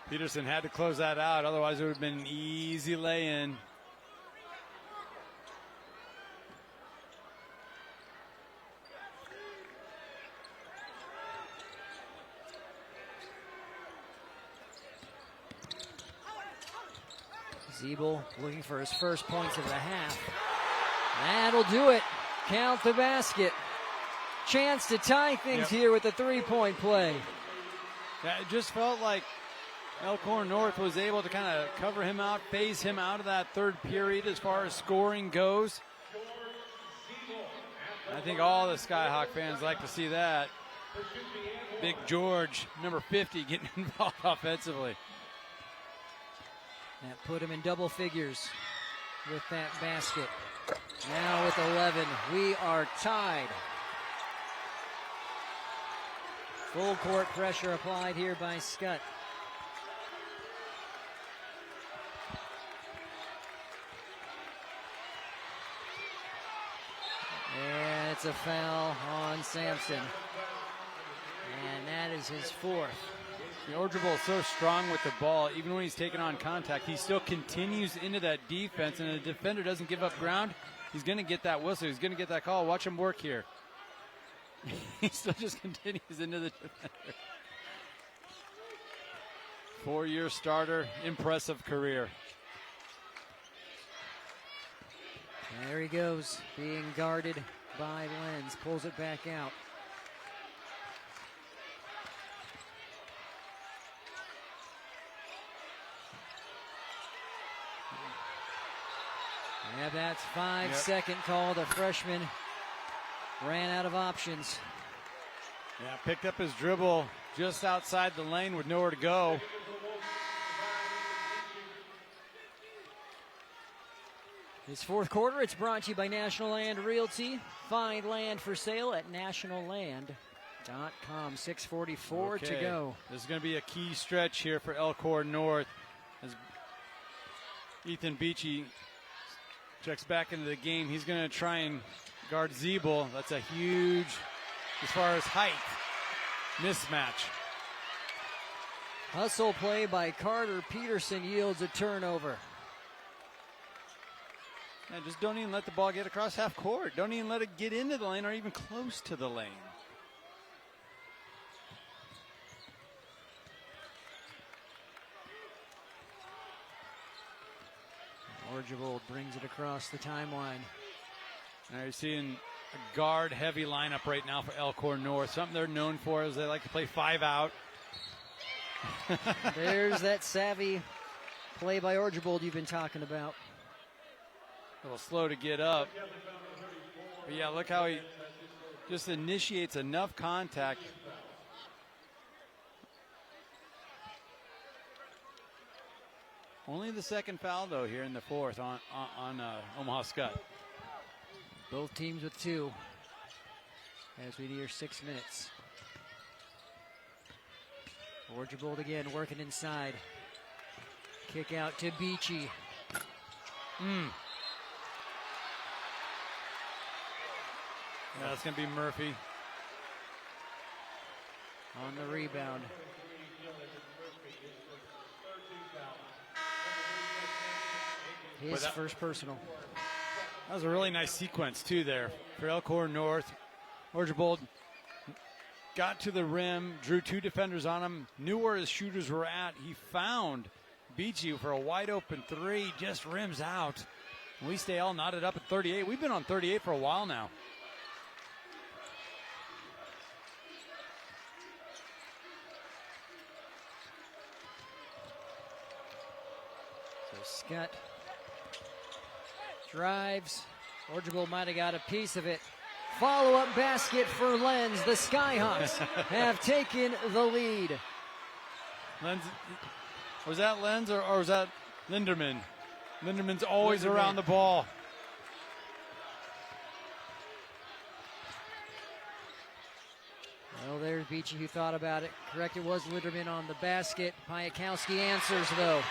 Peterson had to close that out, otherwise it would have been an easy lay-in. Zeeble looking for his first points of the half. That'll do it. Count the basket. Chance to tie things here with the three-point play. Yeah, it just felt like Elkhorn North was able to kind of cover him out, phase him out of that third period as far as scoring goes. I think all the Skyhawk fans like to see that. Big George, number 50, getting involved offensively. That put him in double figures with that basket. Now with 11, we are tied. Full court pressure applied here by Skutt. And it's a foul on Sampson. And that is his fourth. Orgevold is so strong with the ball, even when he's taking on contact, he still continues into that defense, and the defender doesn't give up ground. He's going to get that whistle. He's going to get that call. Watch him work here. He still just continues into the defender. 4-year starter, impressive career. There he goes, being guarded by Lenz. Pulls it back out. Yeah, that's 5-second call. The freshman ran out of options. Yeah, picked up his dribble just outside the lane with nowhere to go. This fourth quarter, it's brought to you by National Land Realty. Find land for sale at nationalland.com. 6:44 to go. This is going to be a key stretch here for Elkhorn North as Ethan Beachy checks back into the game. He's going to try and guard Zeeble. That's a huge, as far as height, mismatch. Hustle play by Carter Peterson yields a turnover. And just don't even let the ball get across half court. Don't even let it get into the lane or even close to the lane. Orgevold brings it across the timeline. Now you're seeing a guard-heavy lineup right now for Elkhorn North. Something they're known for is they like to play 5 out. There's that savvy play by Orgevold you've been talking about. A little slow to get up. But yeah, look how he just initiates enough contact. Only the second foul, though, here in the fourth on Omaha Skutt. Both teams with 2 as we near 6 minutes. Orgevold again working inside. Kick out to Beachy. Yeah, that's going to be Murphy. On the rebound. His first personal. That was a really nice sequence, too, there for Elkhorn North. Orgevold got to the rim, drew 2 defenders on him, knew where his shooters were at. He found Beachy for a wide-open 3, just rims out. We stay all knotted up at 38. We've been on 38 for a while now. So Skutt drives. Orgevold might have got a piece of it. Follow-up basket for Lenz. The Skyhawks have taken the lead. Lenz, was that Lenz or was that Linderman? Linderman's always around the ball. Well, there's Beachy who thought about it. Correct, it was Linderman on the basket. Piakowski answers, though.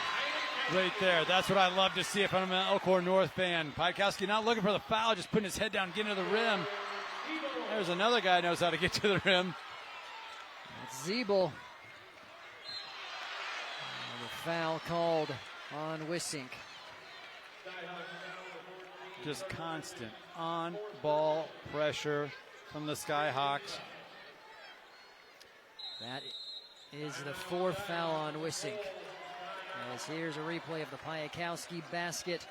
Right there. That's what I love to see if I'm an Elkhorn North fan. Piakowski not looking for the foul, just putting his head down, getting to the rim. There's another guy who knows how to get to the rim. It's Zeeble. The foul called on Wissink. Just constant on-ball pressure from the Skyhawks. That is the 4th foul on Wissink. As here's a replay of the Piakowski basket.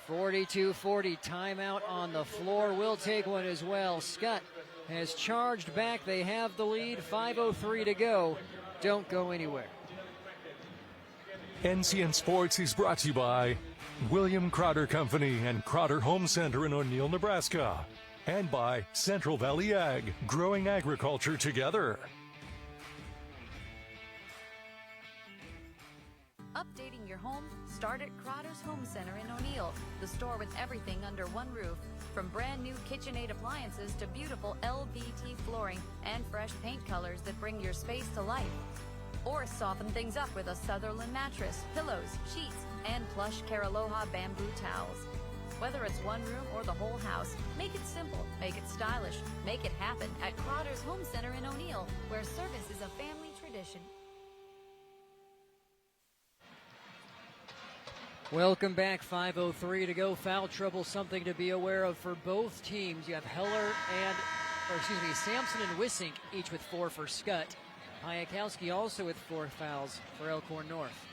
42-40, timeout on the floor. We'll take one as well. Skutt has charged back. They have the lead. 5:03 to go. Don't go anywhere. NCN Sports is brought to you by William Crowder Company and Crowder Home Center in O'Neill, Nebraska. And by Central Valley Ag, growing agriculture together. Updating your home? Start at Crowder's Home Center in O'Neill, the store with everything under one roof. From brand new KitchenAid appliances to beautiful LVT flooring and fresh paint colors that bring your space to life. Or soften things up with a Sutherland mattress, pillows, sheets, and plush Caraloha bamboo towels. Whether it's one room or the whole house, make it simple, make it stylish, make it happen at Crowder's Home Center in O'Neill, where service is a family tradition. Welcome back. 5:03 to go. Foul trouble, something to be aware of for both teams. You have Heller and Sampson and Wissink each with 4 for Skutt. Hayakowski also with 4 fouls for Elkhorn North.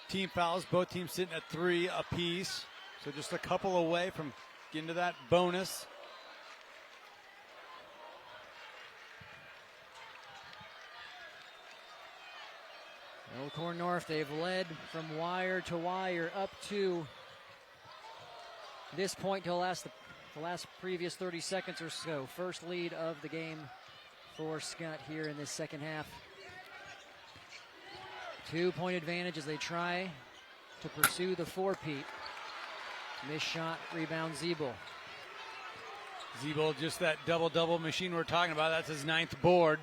Team fouls, both teams sitting at 3 apiece. So just a couple away from getting to that bonus. Elkhorn North, they've led from wire to wire up to this point till the last previous 30 seconds or so. First lead of the game for Skutt here in this second half. 2-point advantage as they try to pursue the 4-peat. Missed shot, rebound Zeeble. Zeeble, just that double-double machine we're talking about. That's his 9th board,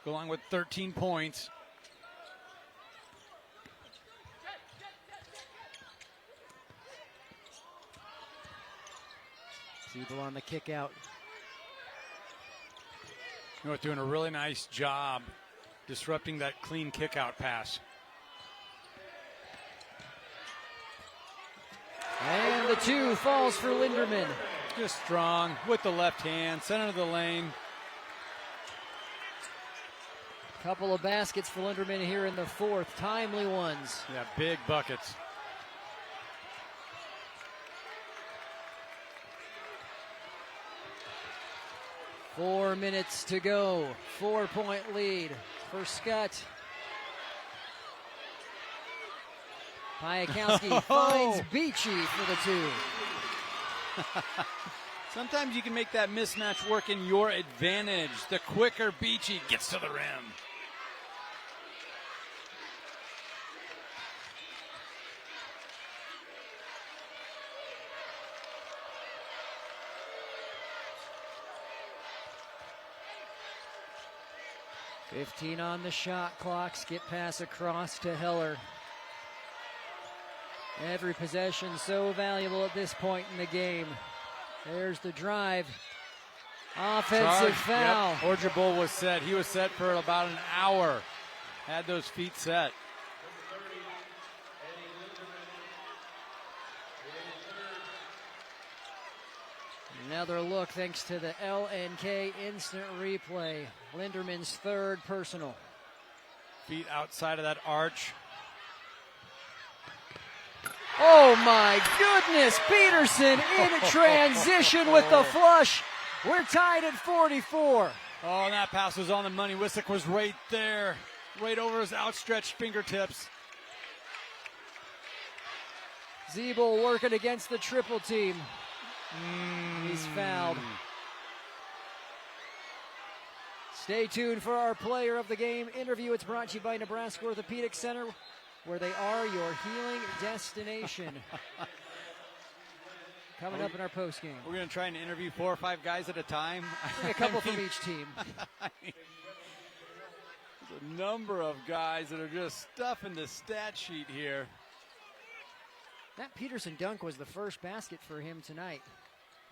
along with 13 points. Zeeble on the kick out. North doing a really nice job disrupting that clean kick out pass. And the 2 falls for Linderman. Just strong with the left hand, center of the lane. Couple of baskets for Linderman here in the 4th. Timely ones. Yeah, big buckets. Four minutes to go. 4-point lead for Skutt. Hayakowski finds Beachy for the 2. Sometimes you can make that mismatch work in your advantage. The quicker Beachy gets to the rim. .15 on the shot clock. Skip pass across to Heller. Every possession so valuable at this point in the game. There's the drive. Offensive foul. Yep. Orgebull was set. He was set for about an hour. Had those feet set. Another look thanks to the LNK instant replay. Linderman's 3rd personal. Feet outside of that arch. Oh my goodness, Peterson in transition with the flush. We're tied at 44. Oh, and that pass was on the money. Wissink was right there, right over his outstretched fingertips. Zeeble working against the triple team. He's fouled. Stay tuned for our player of the game interview. It's brought to you by Nebraska Orthopedic Center, where they are your healing destination. Coming up in our postgame. We're going to try and interview 4 or 5 guys at a time. A couple from each team. There's a number of guys that are just stuffing the stat sheet here. That Peterson dunk was the first basket for him tonight.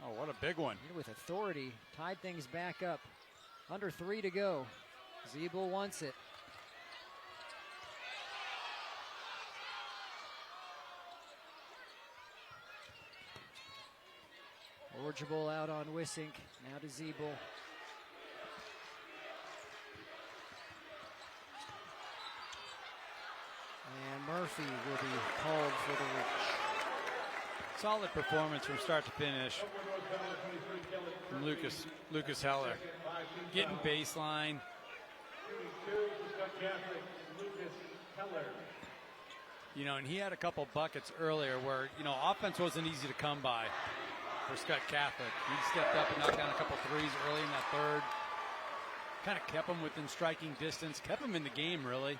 Oh, what a big one. With authority, tied things back up. Under 3 to go. Zeeble wants it. Orgebull out on Wissink. Now to Zeeble. And Murphy will be called for the reach. Solid performance from start to finish from Lucas Heller. Getting baseline. You know, and he had a couple buckets earlier where, you know, offense wasn't easy to come by for Skutt Catholic. He stepped up and knocked down a couple threes early in that 3rd. Kind of kept him within striking distance, kept him in the game, really.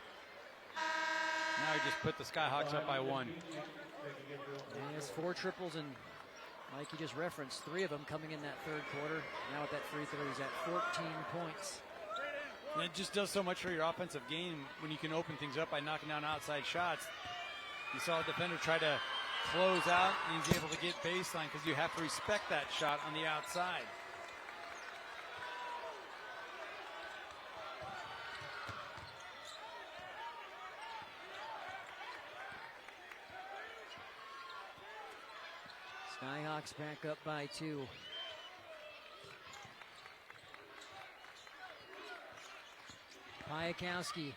Now he just put the Skyhawks up by 1. And he has 4 triples, and like you just referenced, 3 of them coming in that 3rd quarter. Now with that free throw, he's at 14 points. And it just does so much for your offensive game when you can open things up by knocking down outside shots. You saw a defender try to close out, and he's able to get baseline because you have to respect that shot on the outside. Skyhawks back up by 2. Piakowski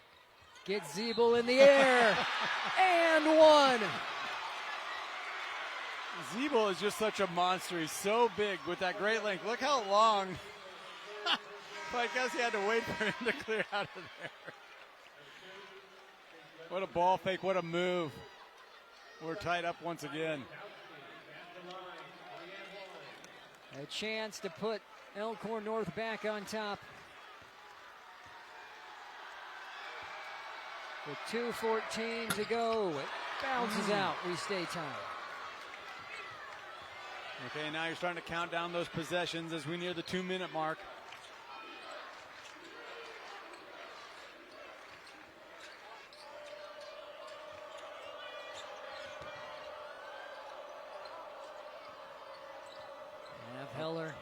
gets Zeeble in the air, and one. Zeeble is just such a monster. He's so big with that great length. Look how long. Piakowski had to wait for him to clear out of there. What a ball fake, what a move. We're tied up once again. A chance to put Elkhorn North back on top. With 2:14 to go, it bounces out. We stay tied. Okay, now you're starting to count down those possessions as we near the 2-minute mark. Heller.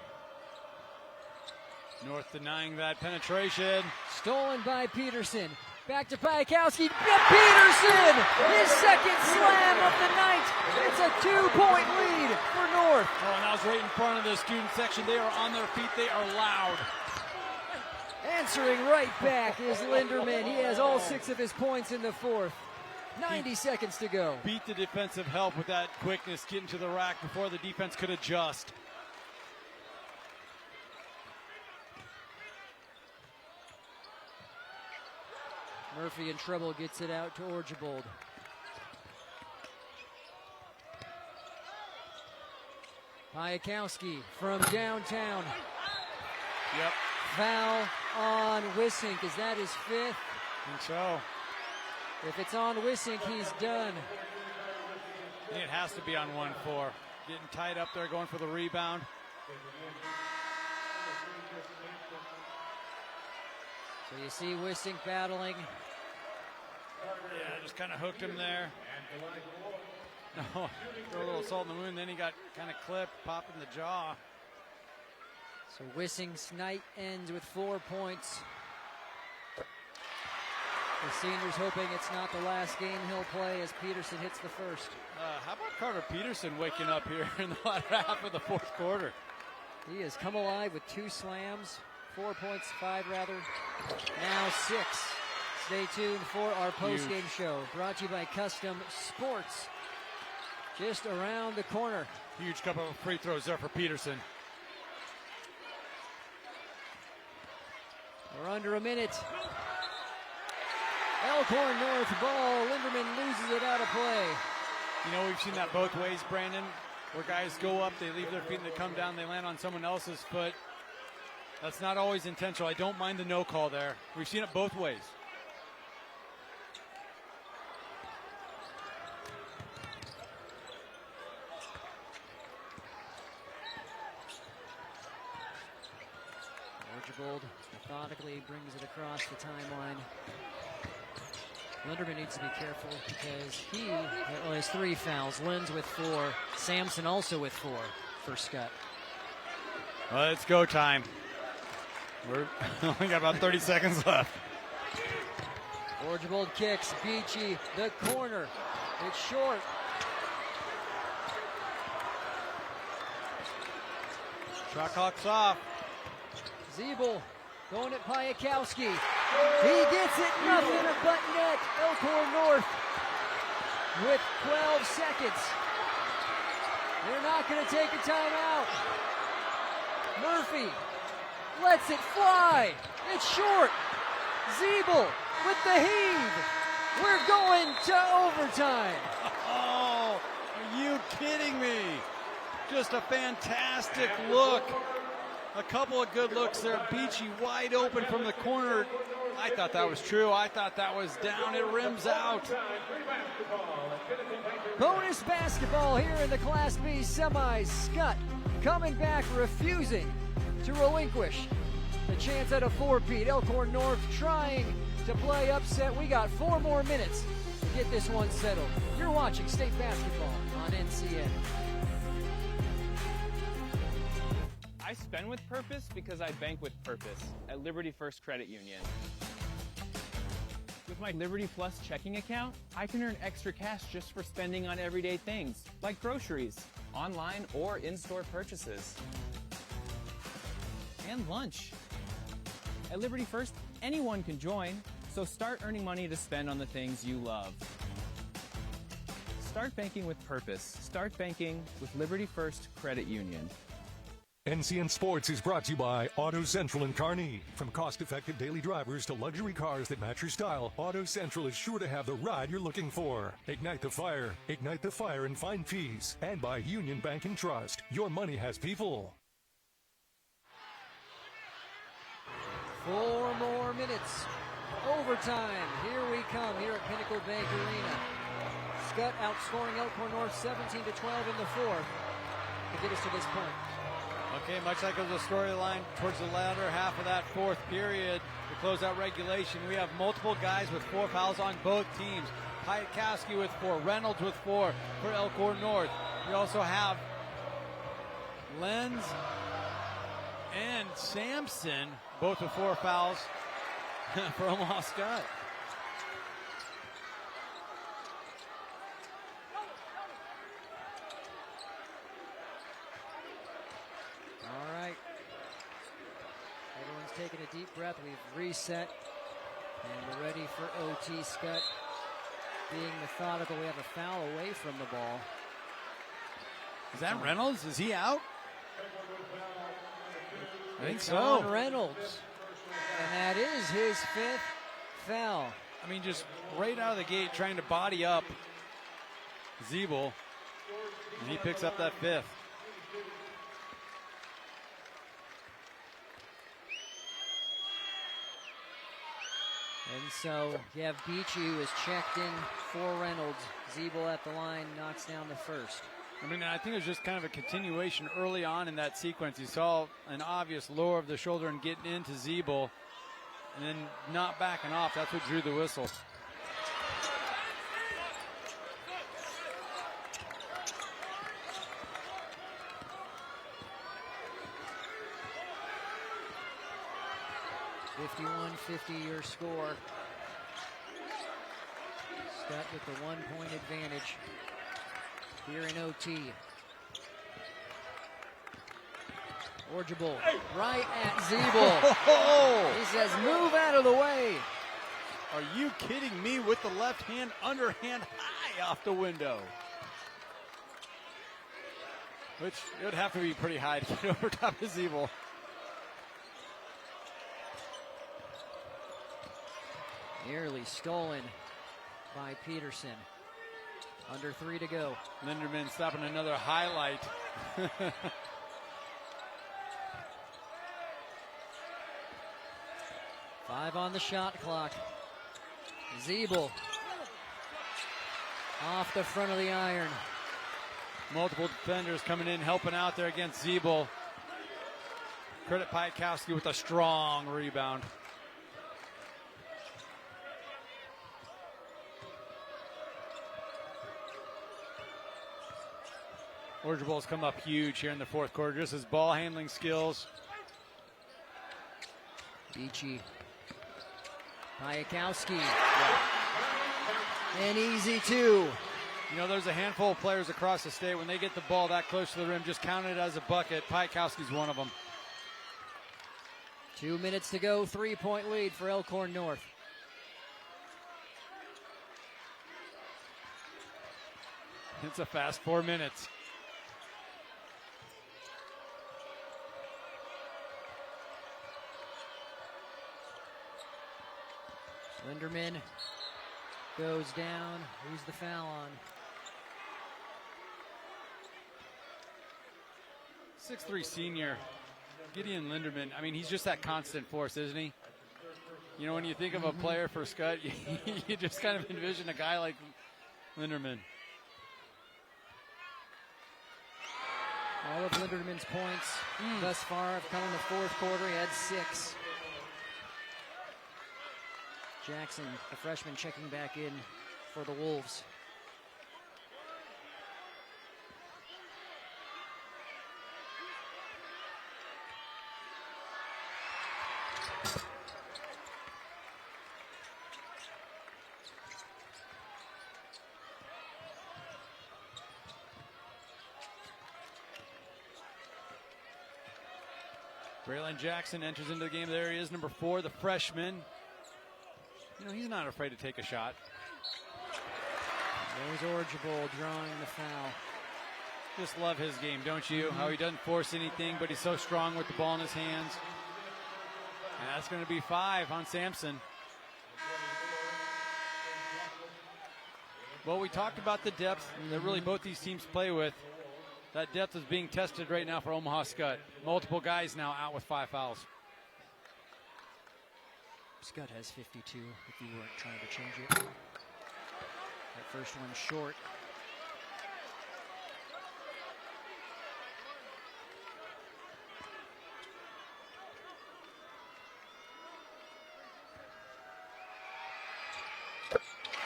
North denying that penetration. Stolen by Peterson. Back to Piakowski. Peterson! His second slam of the night. It's a 2-point lead for North. Oh, and that was right in front of the student section. They are on their feet. They are loud. Answering right back is Linderman. He has all 6 of his points in the fourth. 90 seconds to go. Beat the defensive help with that quickness, getting to the rack before the defense could adjust. Murphy in trouble, gets it out to Orgevold. Piakowski from downtown. Yep. Foul on Wissink. Is that his 5th? I think so. If it's on Wissink, he's done. I think it has to be on 1-4. Getting tied up there, going for the rebound. So you see Wissink battling. Yeah, just kind of hooked him there. No, throw a little salt in the wound, then he got kind of clipped, popped in the jaw. So Wissink's night ends with 4 points. The senior's hoping it's not the last game he'll play as Peterson hits the first. How about Carter Peterson waking up here in the latter half of the fourth quarter? He has come alive with 2 slams. 4 points, 5 rather. Now 6. Stay tuned for our post-game show. Brought to you by Custom Sports. Just around the corner. Huge couple of free throws there for Peterson. We're under a minute. Elkhorn North ball. Linderman loses it out of play. You know, we've seen that both ways, Brandon, where guys go up, they leave their feet, and they come down, they land on someone else's foot. That's not always intentional. I don't mind the no call there. We've seen it both ways. Archibald methodically brings it across the timeline. Linderman needs to be careful because he has 3 fouls. Linds with 4. Sampson also with 4 for Skutt. Well, it's go time. We're only got about 30 seconds left. Archibald kicks. Beachy, the corner. It's short. Shot clock's off. Zeeble going at Piakowski. He gets it, nothing but net. Elkhorn North with 12 seconds. They're not going to take a timeout. Murphy lets it fly. It's short. Zeeble with the heave. We're going to overtime. Oh, are you kidding me? Just a fantastic look. A couple of good looks there. Beachy wide open from the corner. I thought that was true. I thought that was down. It rims out. Bonus basketball here in the Class B semis. Skutt coming back, refusing to relinquish the chance at a 4-peat. Elkhorn North trying to play upset. We got 4 more minutes to get this one settled. You're watching state basketball on NCN. I spend with purpose because I bank with purpose at Liberty First Credit Union. With my Liberty Plus checking account, I can earn extra cash just for spending on everyday things, like groceries, online or in-store purchases, and lunch. At Liberty First, anyone can join, so start earning money to spend on the things you love. Start banking with purpose. Start banking with Liberty First Credit Union. NCN Sports is brought to you by Auto Central in Kearney. From cost-effective daily drivers to luxury cars that match your style, Auto Central is sure to have the ride you're looking for. Ignite the fire and find peace. And by Union Bank and Trust. Your money has people. 4 more minutes. Overtime. Here we come here at Pinnacle Bank Arena. Skutt outscoring Elkhorn North 17-12 in the fourth to get us to this point. Okay, much like it was a storyline towards the latter half of that fourth period to close out regulation, we have multiple guys with 4 fouls on both teams. Piatkowski with 4, Reynolds with 4 for Elkhorn North. We also have Lenz and Sampson, both with 4 fouls for Omaha Skutt. All right. Everyone's taking a deep breath. We've reset. And we're ready for OT. Skutt being methodical. We have a foul away from the ball. Is that Reynolds? Is he out? I think It's so. on Reynolds. And that is his 5th foul. I mean, just right out of the gate trying to body up Zeeble. And he picks up that 5th. And so you have Beachy, who is checked in for Reynolds. Zeeble at the line, knocks down the first. I mean, I think it was just kind of a continuation early on in that sequence. You saw an obvious lower of the shoulder and getting into Zeeble, and then not backing off. That's what drew the whistle. (51-50) your score. Skutt with the 1-point advantage here in OT. Orgeable right at Zeeble. He says, move out of the way. Are you kidding me? With the left hand, underhand high off the window. Which it would have to be pretty high to get over top of Zeeble. Nearly stolen by Peterson. Under 3 to go. Linderman stopping another highlight. 5 on the shot clock. Zeeble off the front of the iron. Multiple defenders coming in, helping out there against Zeeble. Credit Piatkowski with a strong rebound. Orgeable's come up huge here in the fourth quarter. Just his ball handling skills. Beachy. Piatkowski. And easy 2. You know, there's a handful of players across the state, when they get the ball that close to the rim, just count it as a bucket. Piatkowski's one of them. 2 minutes to go, 3-point lead for Elkhorn North. It's a fast 4 minutes. Linderman goes down. Who's the foul on? 6'3" senior, Gideon Linderman. I mean, he's just that constant force, isn't he? You know, when you think of a player for Skutt, you just kind of envision a guy like Linderman. All of Linderman's points thus far have come in the fourth quarter. He had 6. Jackson, the freshman, checking back in for the Wolves. Braylon Jackson enters into the game. There he is, number 4, the freshman. You know, he's not afraid to take a shot. There's Orgeable drawing the foul. Just love his game, don't you? How he doesn't force anything, but he's so strong with the ball in his hands. And that's going to be 5 on Sampson. Well, we talked about the depth that really both these teams play with. That depth is being tested right now for Omaha Skutt. Multiple guys now out with 5 fouls. Skutt has 52 if you weren't trying to change it. That first one short.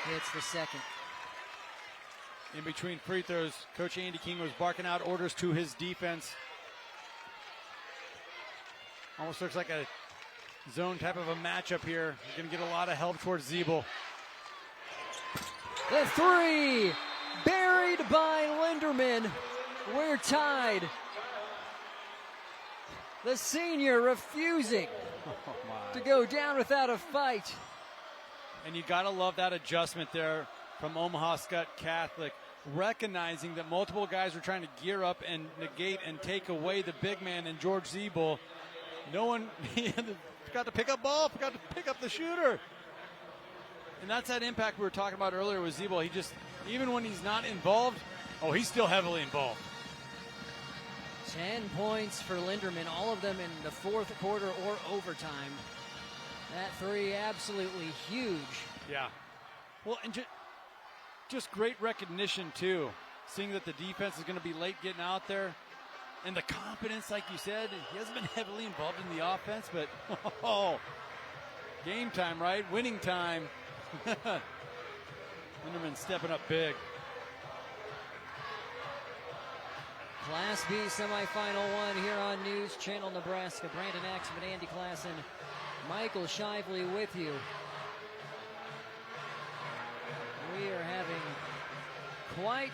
Hits the second. In between free throws, Coach Andy King was barking out orders to his defense. Almost looks like a zone type of a matchup here. You're going to get a lot of help towards Zeeble. The 3, buried by Linderman. We're tied. The senior refusing to go down without a fight. And you got to love that adjustment there from Omaha Skutt Catholic, recognizing that multiple guys were trying to gear up and negate and take away the big man in George Zeeble. No one forgot to pick up ball, forgot to pick up the shooter. And that's that impact we were talking about earlier with Zeeble. He just, even when he's not involved, he's still heavily involved. 10 points for Linderman, all of them in the fourth quarter or overtime. That 3 absolutely huge. Yeah. Well, and just great recognition, too. Seeing that the defense is going to be late getting out there. And the confidence, like you said, he hasn't been heavily involved in the offense, but game time, right? Winning time. Linderman stepping up big. Class B semifinal 1 here on News Channel Nebraska. Brandon Axman, Andy Klassen, Michael Shively with you. We are having quite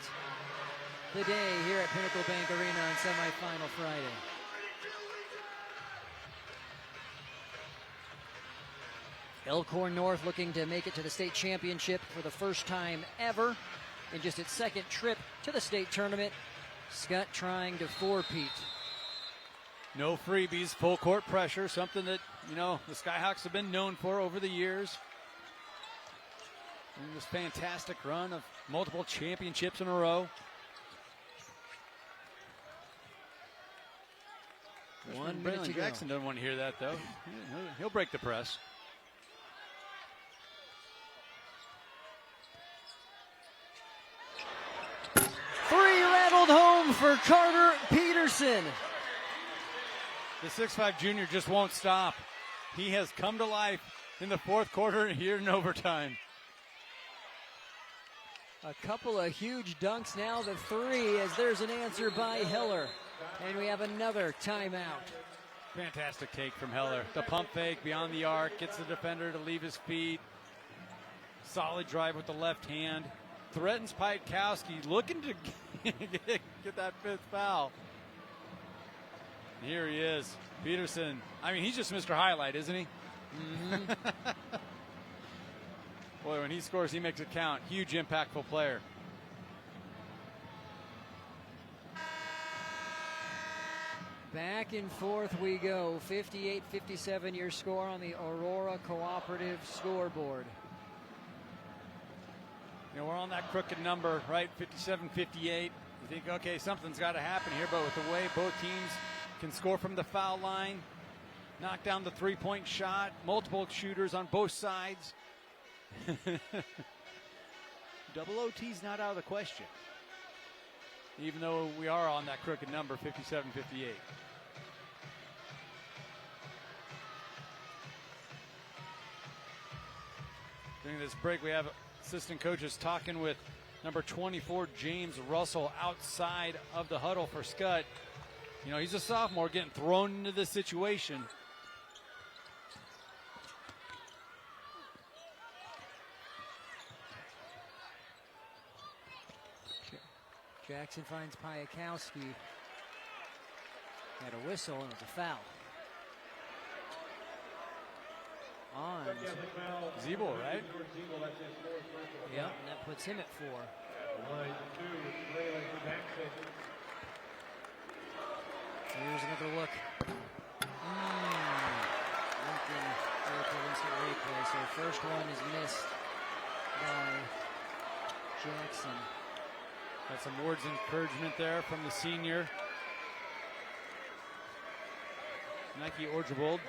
the day here at Pinnacle Bank Arena on semifinal Friday. Elkhorn North looking to make it to the state championship for the first time ever in just its second trip to the state tournament. Skutt trying to four-peat. No freebies, full court pressure, something that, the Skyhawks have been known for over the years. And this fantastic run of multiple championships in a row. One minute to go. Jackson doesn't want to hear that, though. He'll break the press. Three rattled home for Carter Peterson. The 6'5 junior just won't stop. He has come to life in the fourth quarter here in overtime. A couple of huge dunks now, the 3, as there's an answer by Heller. And we have another timeout. Fantastic take from Heller. The pump fake beyond the arc, gets the defender to leave his feet. Solid drive with the left hand. Threatens Piatkowski, looking to get that 5th foul. And here he is, Peterson. I mean, he's just Mr. Highlight, isn't he? Mm-hmm. Boy, when he scores, he makes it count. Huge, impactful player. Back and forth we go. 58-57 your score on the Aurora Cooperative scoreboard. We're on that crooked number, right? 57-58. You think, okay, something's got to happen here, but with the way both teams can score from the foul line, knock down the three-point shot, multiple shooters on both sides. Double OT's not out of the question, even though we are on that crooked number, 57-58. During this break, we have assistant coaches talking with number 24, James Russell, outside of the huddle for Skutt. He's a sophomore getting thrown into this situation. Jackson finds Piatkowski. Had a whistle and it's a foul. on. Zeeble, right? Yep, and that puts him at 4. Here's another look. Lincoln Airport instant replay. So first one is missed by Jackson. Got some words of encouragement there from the senior. Nike Orgevold.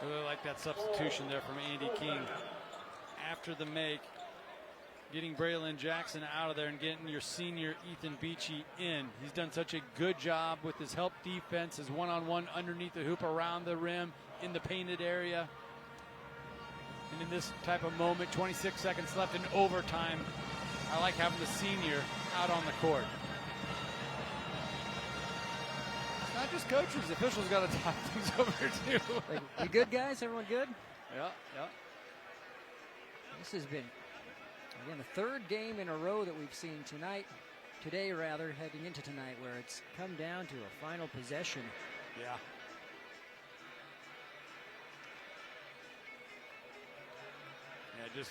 Really like that substitution there from Andy King. After the make, getting Braylon Jackson out of there and getting your senior Ethan Beachy in. He's done such a good job with his help defense, his one-on-one underneath the hoop, around the rim, in the painted area. And in this type of moment, 26 seconds left in overtime, I like having the senior out on the court. It's not just coaches, officials got to talk things over too. Like, you good, guys? Everyone good? Yeah, yeah. This has been, again, the third game in a row that we've seen today, heading into tonight, where it's come down to a final possession. Yeah. Yeah, just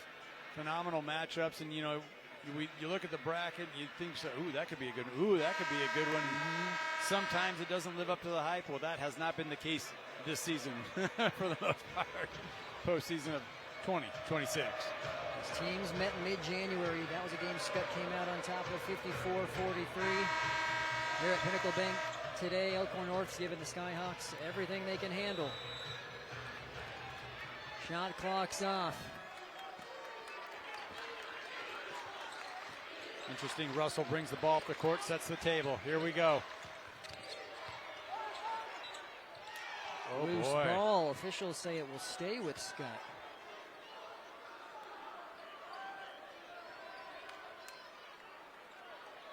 phenomenal matchups, and you look at the bracket, you think, ooh, that could be a good one. Sometimes it doesn't live up to the hype. Well, that has not been the case this season for the most part. Postseason of 2026. These teams met in mid-January. That was a game Skutt came out on top of 54-43. Here at Pinnacle Bank today, Elkhorn North's giving the Skyhawks everything they can handle. Shot clock's off. Interesting, Russell brings the ball up the court, sets the table. Here we go. Oh, Loose boy. ball. Officials say it will stay with Skutt.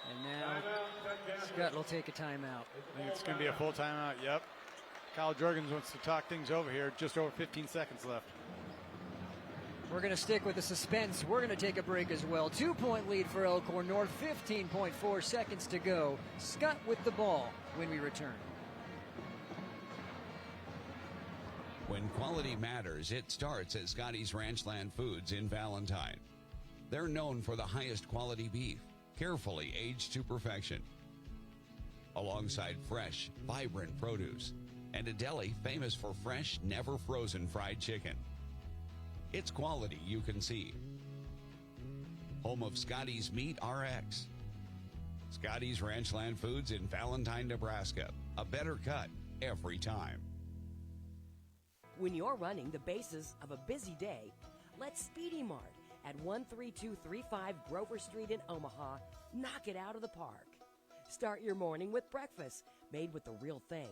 And now Skutt will take a timeout. I think it's going to be a full timeout, yep. Kyle Jurgens wants to talk things over here. Just over 15 seconds left. We're going to stick with the suspense. We're going to take a break as well. 2-point lead for Elkhorn North, 15.4 seconds to go. Skutt with the ball when we return. When quality matters, it starts at Scotty's Ranchland Foods in Valentine. They're known for the highest quality beef, carefully aged to perfection, alongside fresh, vibrant produce, and a deli famous for fresh, never frozen fried chicken. It's quality you can see. Home of Scotty's Meat RX. Scotty's Ranchland Foods in Valentine, Nebraska. A better cut every time. When you're running the bases of a busy day, let Speedy Mart at 13235 Grover Street in Omaha knock it out of the park. Start your morning with breakfast made with the real thing,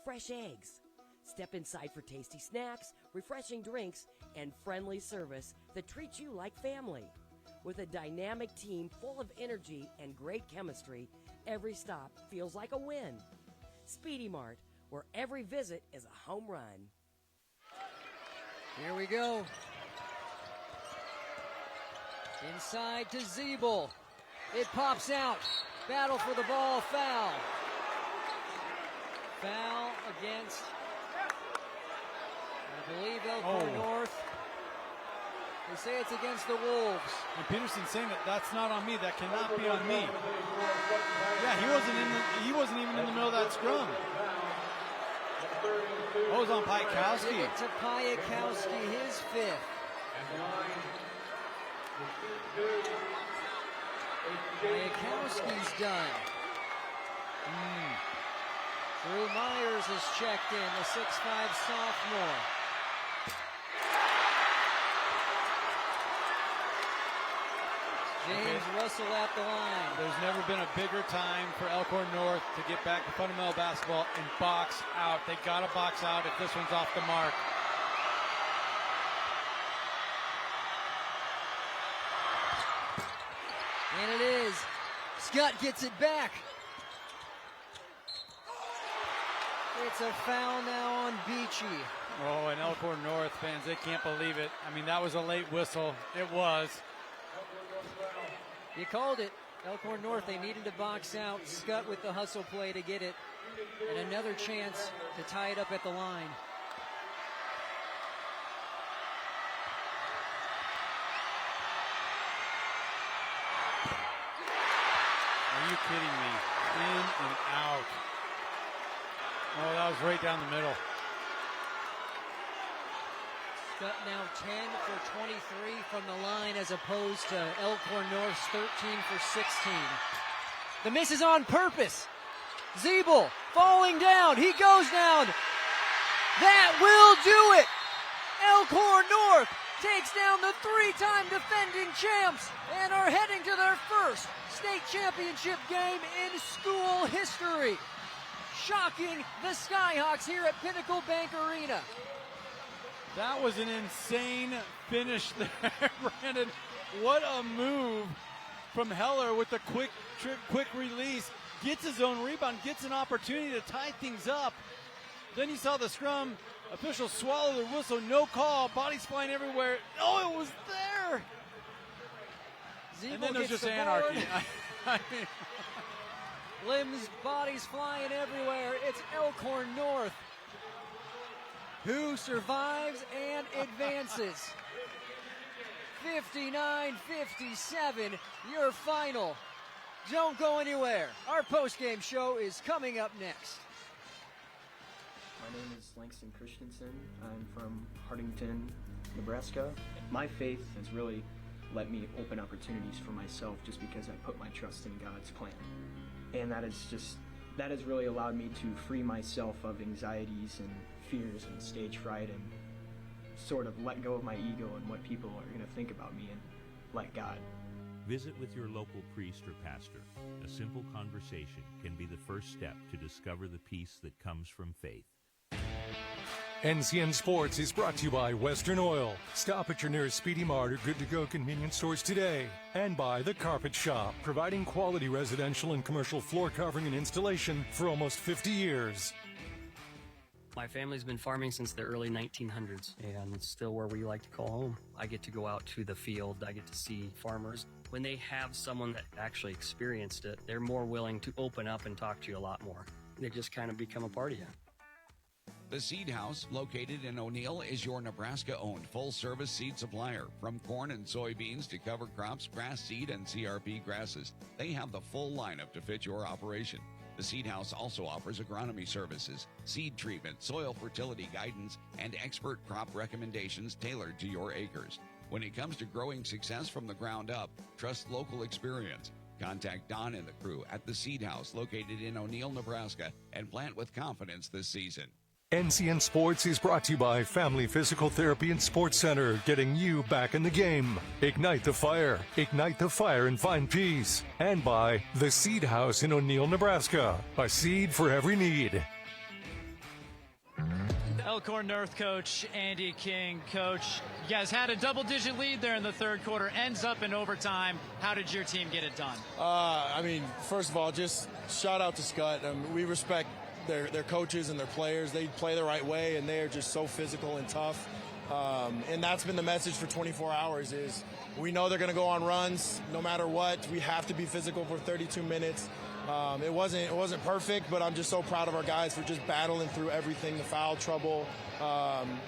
fresh eggs. Step inside for tasty snacks, refreshing drinks, and friendly service that treats you like family. With a dynamic team full of energy and great chemistry, every stop feels like a win. Speedy Mart, where every visit is a home run. Here we go. Inside to Zeeble. It pops out. Battle for the ball. Foul. Foul against, I believe, Elkhorn North. They say it's against the Wolves. And Peterson's saying that's not on me. That cannot be on me. Yeah, he wasn't even in the middle of that scrum. Oh, it was on Piakowski. Give it to Piakowski, his fifth. Piakowski's done. Drew Myers has checked in, the 6'5" sophomore. James Russell at the line. There's never been a bigger time for Elkhorn North to get back to fundamental basketball and box out. They got to box out if this one's off the mark. And it is. Skutt gets it back. It's a foul now on Beachy. Oh, and Elkhorn North fans, they can't believe it. I mean, that was a late whistle. It was. You called it. Elkhorn North, they needed to box out. Skutt with the hustle play to get it. And another chance to tie it up at the line. Are you kidding me? In and out. Oh, that was right down the middle. Skutt now 10 for 23 from the line as opposed to Elkhorn North's 13 for 16. The miss is on purpose. Zeeble falling down. He goes down. That will do it. Elkhorn North takes down the three-time defending champs and are heading to their first state championship game in school history. Shocking the Skyhawks here at Pinnacle Bank Arena. That was an insane finish there, Brandon. What a move from Heller with the quick release. Gets his own rebound, gets an opportunity to tie things up. Then you saw the scrum. Officials swallow the whistle, no call, bodies flying everywhere. Oh, it was there. Zeeble and then there's gets just the anarchy. board. Limbs, bodies flying everywhere. It's Elkhorn North who survives and advances. 59-57, your final. Don't go anywhere. Our postgame show is coming up next. My name is Langston Christensen. I'm from Hardington, Nebraska. My faith has really let me open opportunities for myself just because I put my trust in God's plan. And that has really allowed me to free myself of anxieties and fears and stage fright and sort of let go of my ego and what people are going to think about me and let God. Visit with your local priest or pastor. A simple conversation can be the first step to discover the peace that comes from faith. NCN Sports is brought to you by Western Oil. Stop at your nearest Speedy Mart or Good to Go convenience stores today. And by The Carpet Shop, providing quality residential and commercial floor covering and installation for almost 50 years. My family's been farming since the early 1900s, and it's still where we like to call home. I get to go out to the field. I get to see farmers. When they have someone that actually experienced it, they're more willing to open up and talk to you a lot more. They just kind of become a part of you. The Seed House, located in O'Neill, is your Nebraska-owned full-service seed supplier. From corn and soybeans to cover crops, grass seed, and CRP grasses, they have the full lineup to fit your operation. The Seed House also offers agronomy services, seed treatment, soil fertility guidance, and expert crop recommendations tailored to your acres. When it comes to growing success from the ground up, trust local experience. Contact Don and the crew at the Seed House, located in O'Neill, Nebraska, and plant with confidence this season. NCN Sports is brought to you by Family Physical Therapy and Sports Center, getting you back in the game. Ignite the fire and find peace. And by The Seed House in O'Neill, Nebraska, a seed for every need. Elkhorn North coach Andy King. Coach, you guys had a double-digit lead there in the third quarter, ends up in overtime. How did your team get it done? First of all, just shout out to Skutt. We respect their coaches and their players. They play the right way, and they are just so physical and tough. And that's been the message for 24 hours is we know they're going to go on runs no matter what. We have to be physical for 32 minutes. It wasn't perfect, but I'm just so proud of our guys for just battling through everything, the foul trouble.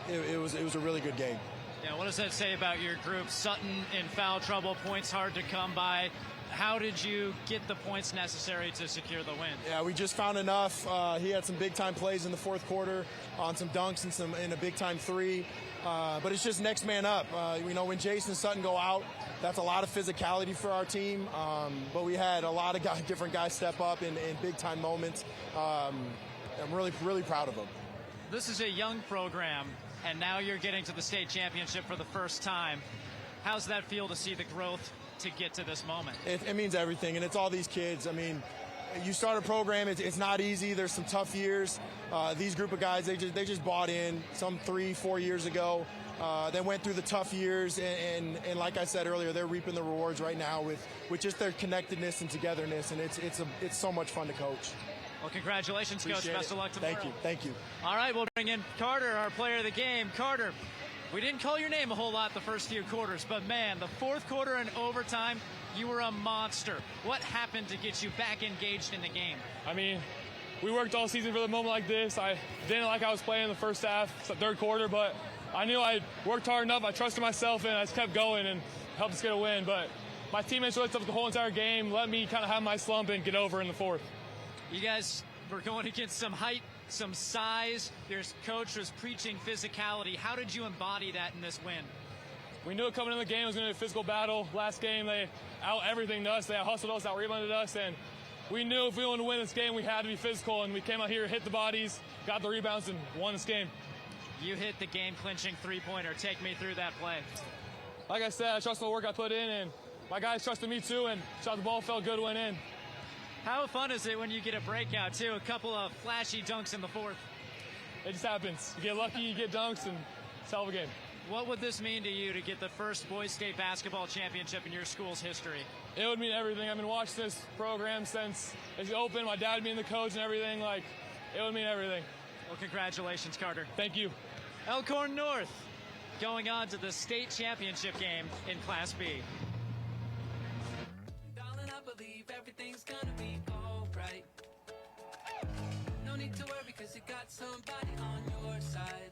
It was a really good game. Yeah, what does that say about your group? Sutton in foul trouble, points hard to come by. How did you get the points necessary to secure the win? Yeah, we just found enough. He had some big-time plays in the fourth quarter on some dunks and a big-time three. But it's just next man up. When Jason and Sutton go out, that's a lot of physicality for our team. But we had a lot of different guys step up in big-time moments. I'm really, really proud of them. This is a young program, and now you're getting to the state championship for the first time. How's that feel to see the growth to get to this moment? It means everything, and it's all these kids. You start a program, it's not easy. There's some tough years. These group of guys, they just bought in some 3-4 years ago. They went through the tough years, and like I said earlier, they're reaping the rewards right now with just their connectedness and togetherness, and it's so much fun to coach. Well, congratulations, Coach. Appreciate Best it. of luck tomorrow. Thank you. All right, we'll bring in Carter, our player of the game. Carter, we didn't call your name a whole lot the first few quarters, but man, the fourth quarter and overtime, you were a monster. What happened to get you back engaged in the game? I mean, we worked all season for the moment like this. I didn't like how I was playing in the first half, third quarter, but I knew I worked hard enough. I trusted myself, and I just kept going and helped us get a win. But my teammates really took the whole entire game, let me kind of have my slump and get over in the fourth. You guys were going against some height, some size. Your coach was preaching physicality. How did you embody that in this win? We knew coming in the game it was going to be a physical battle. Last game, they out-everythinged us. They out-hustled us, out-rebounded us, and we knew if we wanted to win this game, we had to be physical, and we came out here, hit the bodies, got the rebounds, and won this game. You hit the game-clinching three-pointer. Take me through that play. Like I said, I trust the work I put in, and my guys trusted me too, and shot the ball, felt good, went in. How fun is it when you get a breakout, too? A couple of flashy dunks in the fourth. It just happens. You get lucky, you get dunks, and it's a hell of a game. What would this mean to you to get the first boys state basketball championship in your school's history? It would mean everything. I've been watching this program since it's open. My dad being the coach and everything. Like, it would mean everything. Well, congratulations, Carter. Thank you. Elkhorn North going on to the state championship game in Class B. Darling, I believe everything's gonna be alright. No need to worry, cause you got somebody on your side.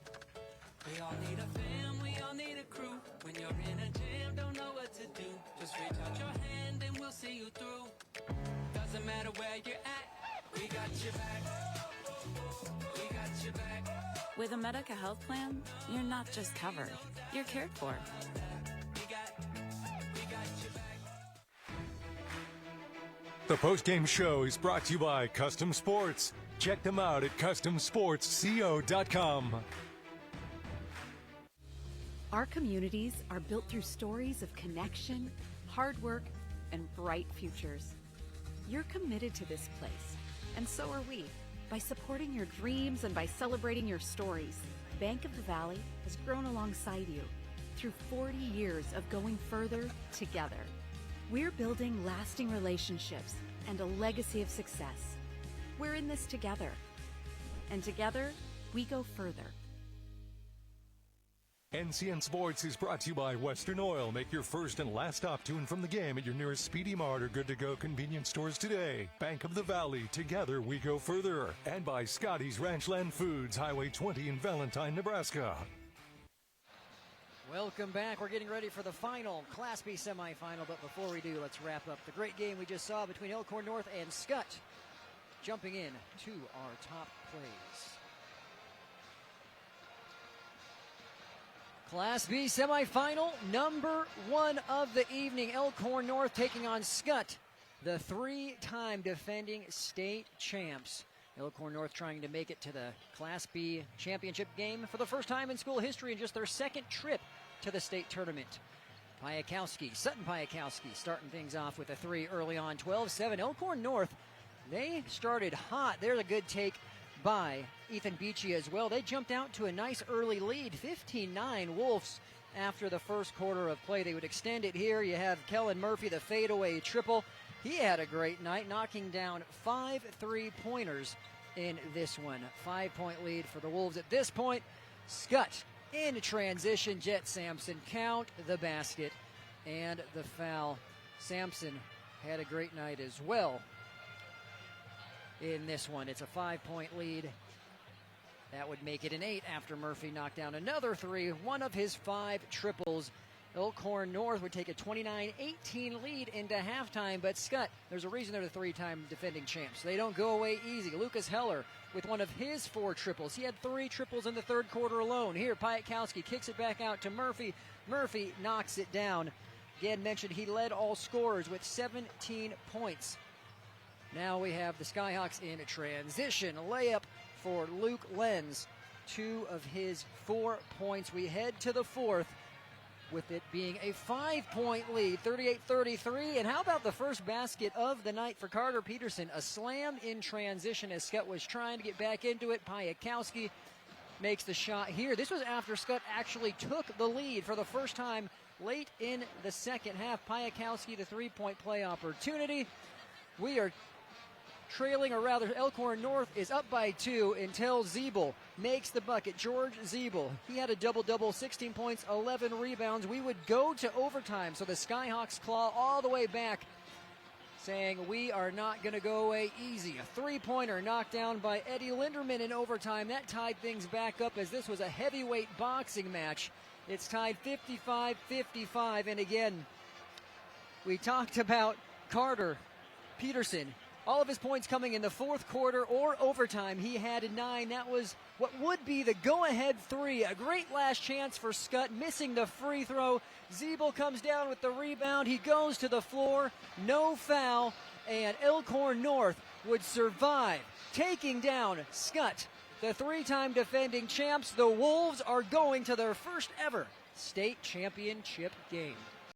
We all need a fam, we all need a crew. When you're in a jam, don't know what to do, just reach out your hand and we'll see you through. Doesn't matter where you're at, we got your back. We got your back. With a Medica health plan, you're not just covered, you're cared for. The postgame show is brought to you by Custom Sports. Check them out at customsportsco.com. Our communities are built through stories of connection, hard work, and bright futures. You're committed to this place, and so are we. By supporting your dreams and by celebrating your stories, Bank of the Valley has grown alongside you through 40 years of going further together. We're building lasting relationships and a legacy of success. We're in this together, and together we go further. NCN Sports is brought to you by Western Oil. Make your first and last stop to and from the game at your nearest Speedy Mart or Good to Go convenience stores today. Bank of the Valley, together we go further. And by Scotty's Ranchland Foods, Highway 20 in Valentine, Nebraska. Welcome back. We're getting ready for the final Class B semifinal, but before we do, let's wrap up the great game we just saw between Elkhorn North and Skutt. Jumping in to our top plays. Class B semifinal, number one of the evening. Elkhorn North taking on Skutt, the three-time defending state champs. Elkhorn North trying to make it to the Class B championship game for the first time in school history in just their second trip to the state tournament. Sutton Piakowski starting things off with a three early on, 12-7. Elkhorn North, they started hot. There's a good take by Ethan Beachy as well. They jumped out to a nice early lead, 15-9 Wolves after the first quarter of play. They would extend it here. You have Kellen Murphy, the fadeaway triple. He had a great night, knocking down 5 3-pointers in this one. 5-point lead for the Wolves at this point. Skutt in transition. Jet Sampson count the basket and the foul. Sampson had a great night as well in this one. It's a 5-point lead. That would make it an 8 after Murphy knocked down another three, one of his 5 triples. Elkhorn North would take a 29-18 lead into halftime, but Skutt, there's a reason they're the three-time defending champs. They don't go away easy. Lucas Heller with one of his 4 triples. He had 3 triples in the third quarter alone. Here, Piatkowski kicks it back out to Murphy. Murphy knocks it down. Again, mentioned he led all scorers with 17 points. Now we have the Skyhawks in a transition. A layup for Luke Lenz. 2 of his 4 points. We head to the fourth, with it being a 5-point lead, 38-33. And how about the first basket of the night for Carter Peterson? A slam in transition as Skutt was trying to get back into it. Piatkowski makes the shot here. This was after Skutt actually took the lead for the first time late in the second half. Piatkowski, the 3-point play opportunity. We are trailing, or rather Elkhorn North is up by 2 until Zeeble makes the bucket. George Zeeble, he had a double-double, 16 points, 11 rebounds. We would go to overtime, so the Skyhawks claw all the way back, saying we are not going to go away easy. A three-pointer knocked down by Eddie Linderman in overtime. That tied things back up as this was a heavyweight boxing match. It's tied 55-55, and again, we talked about Carter Peterson. All of his points coming in the fourth quarter or overtime. He had 9. That was what would be the go-ahead 3. A great last chance for Skutt, missing the free throw. Zeeble comes down with the rebound. He goes to the floor. No foul. And Elkhorn North would survive, taking down Skutt, the 3-time defending champs. The Wolves are going to their first ever state championship game.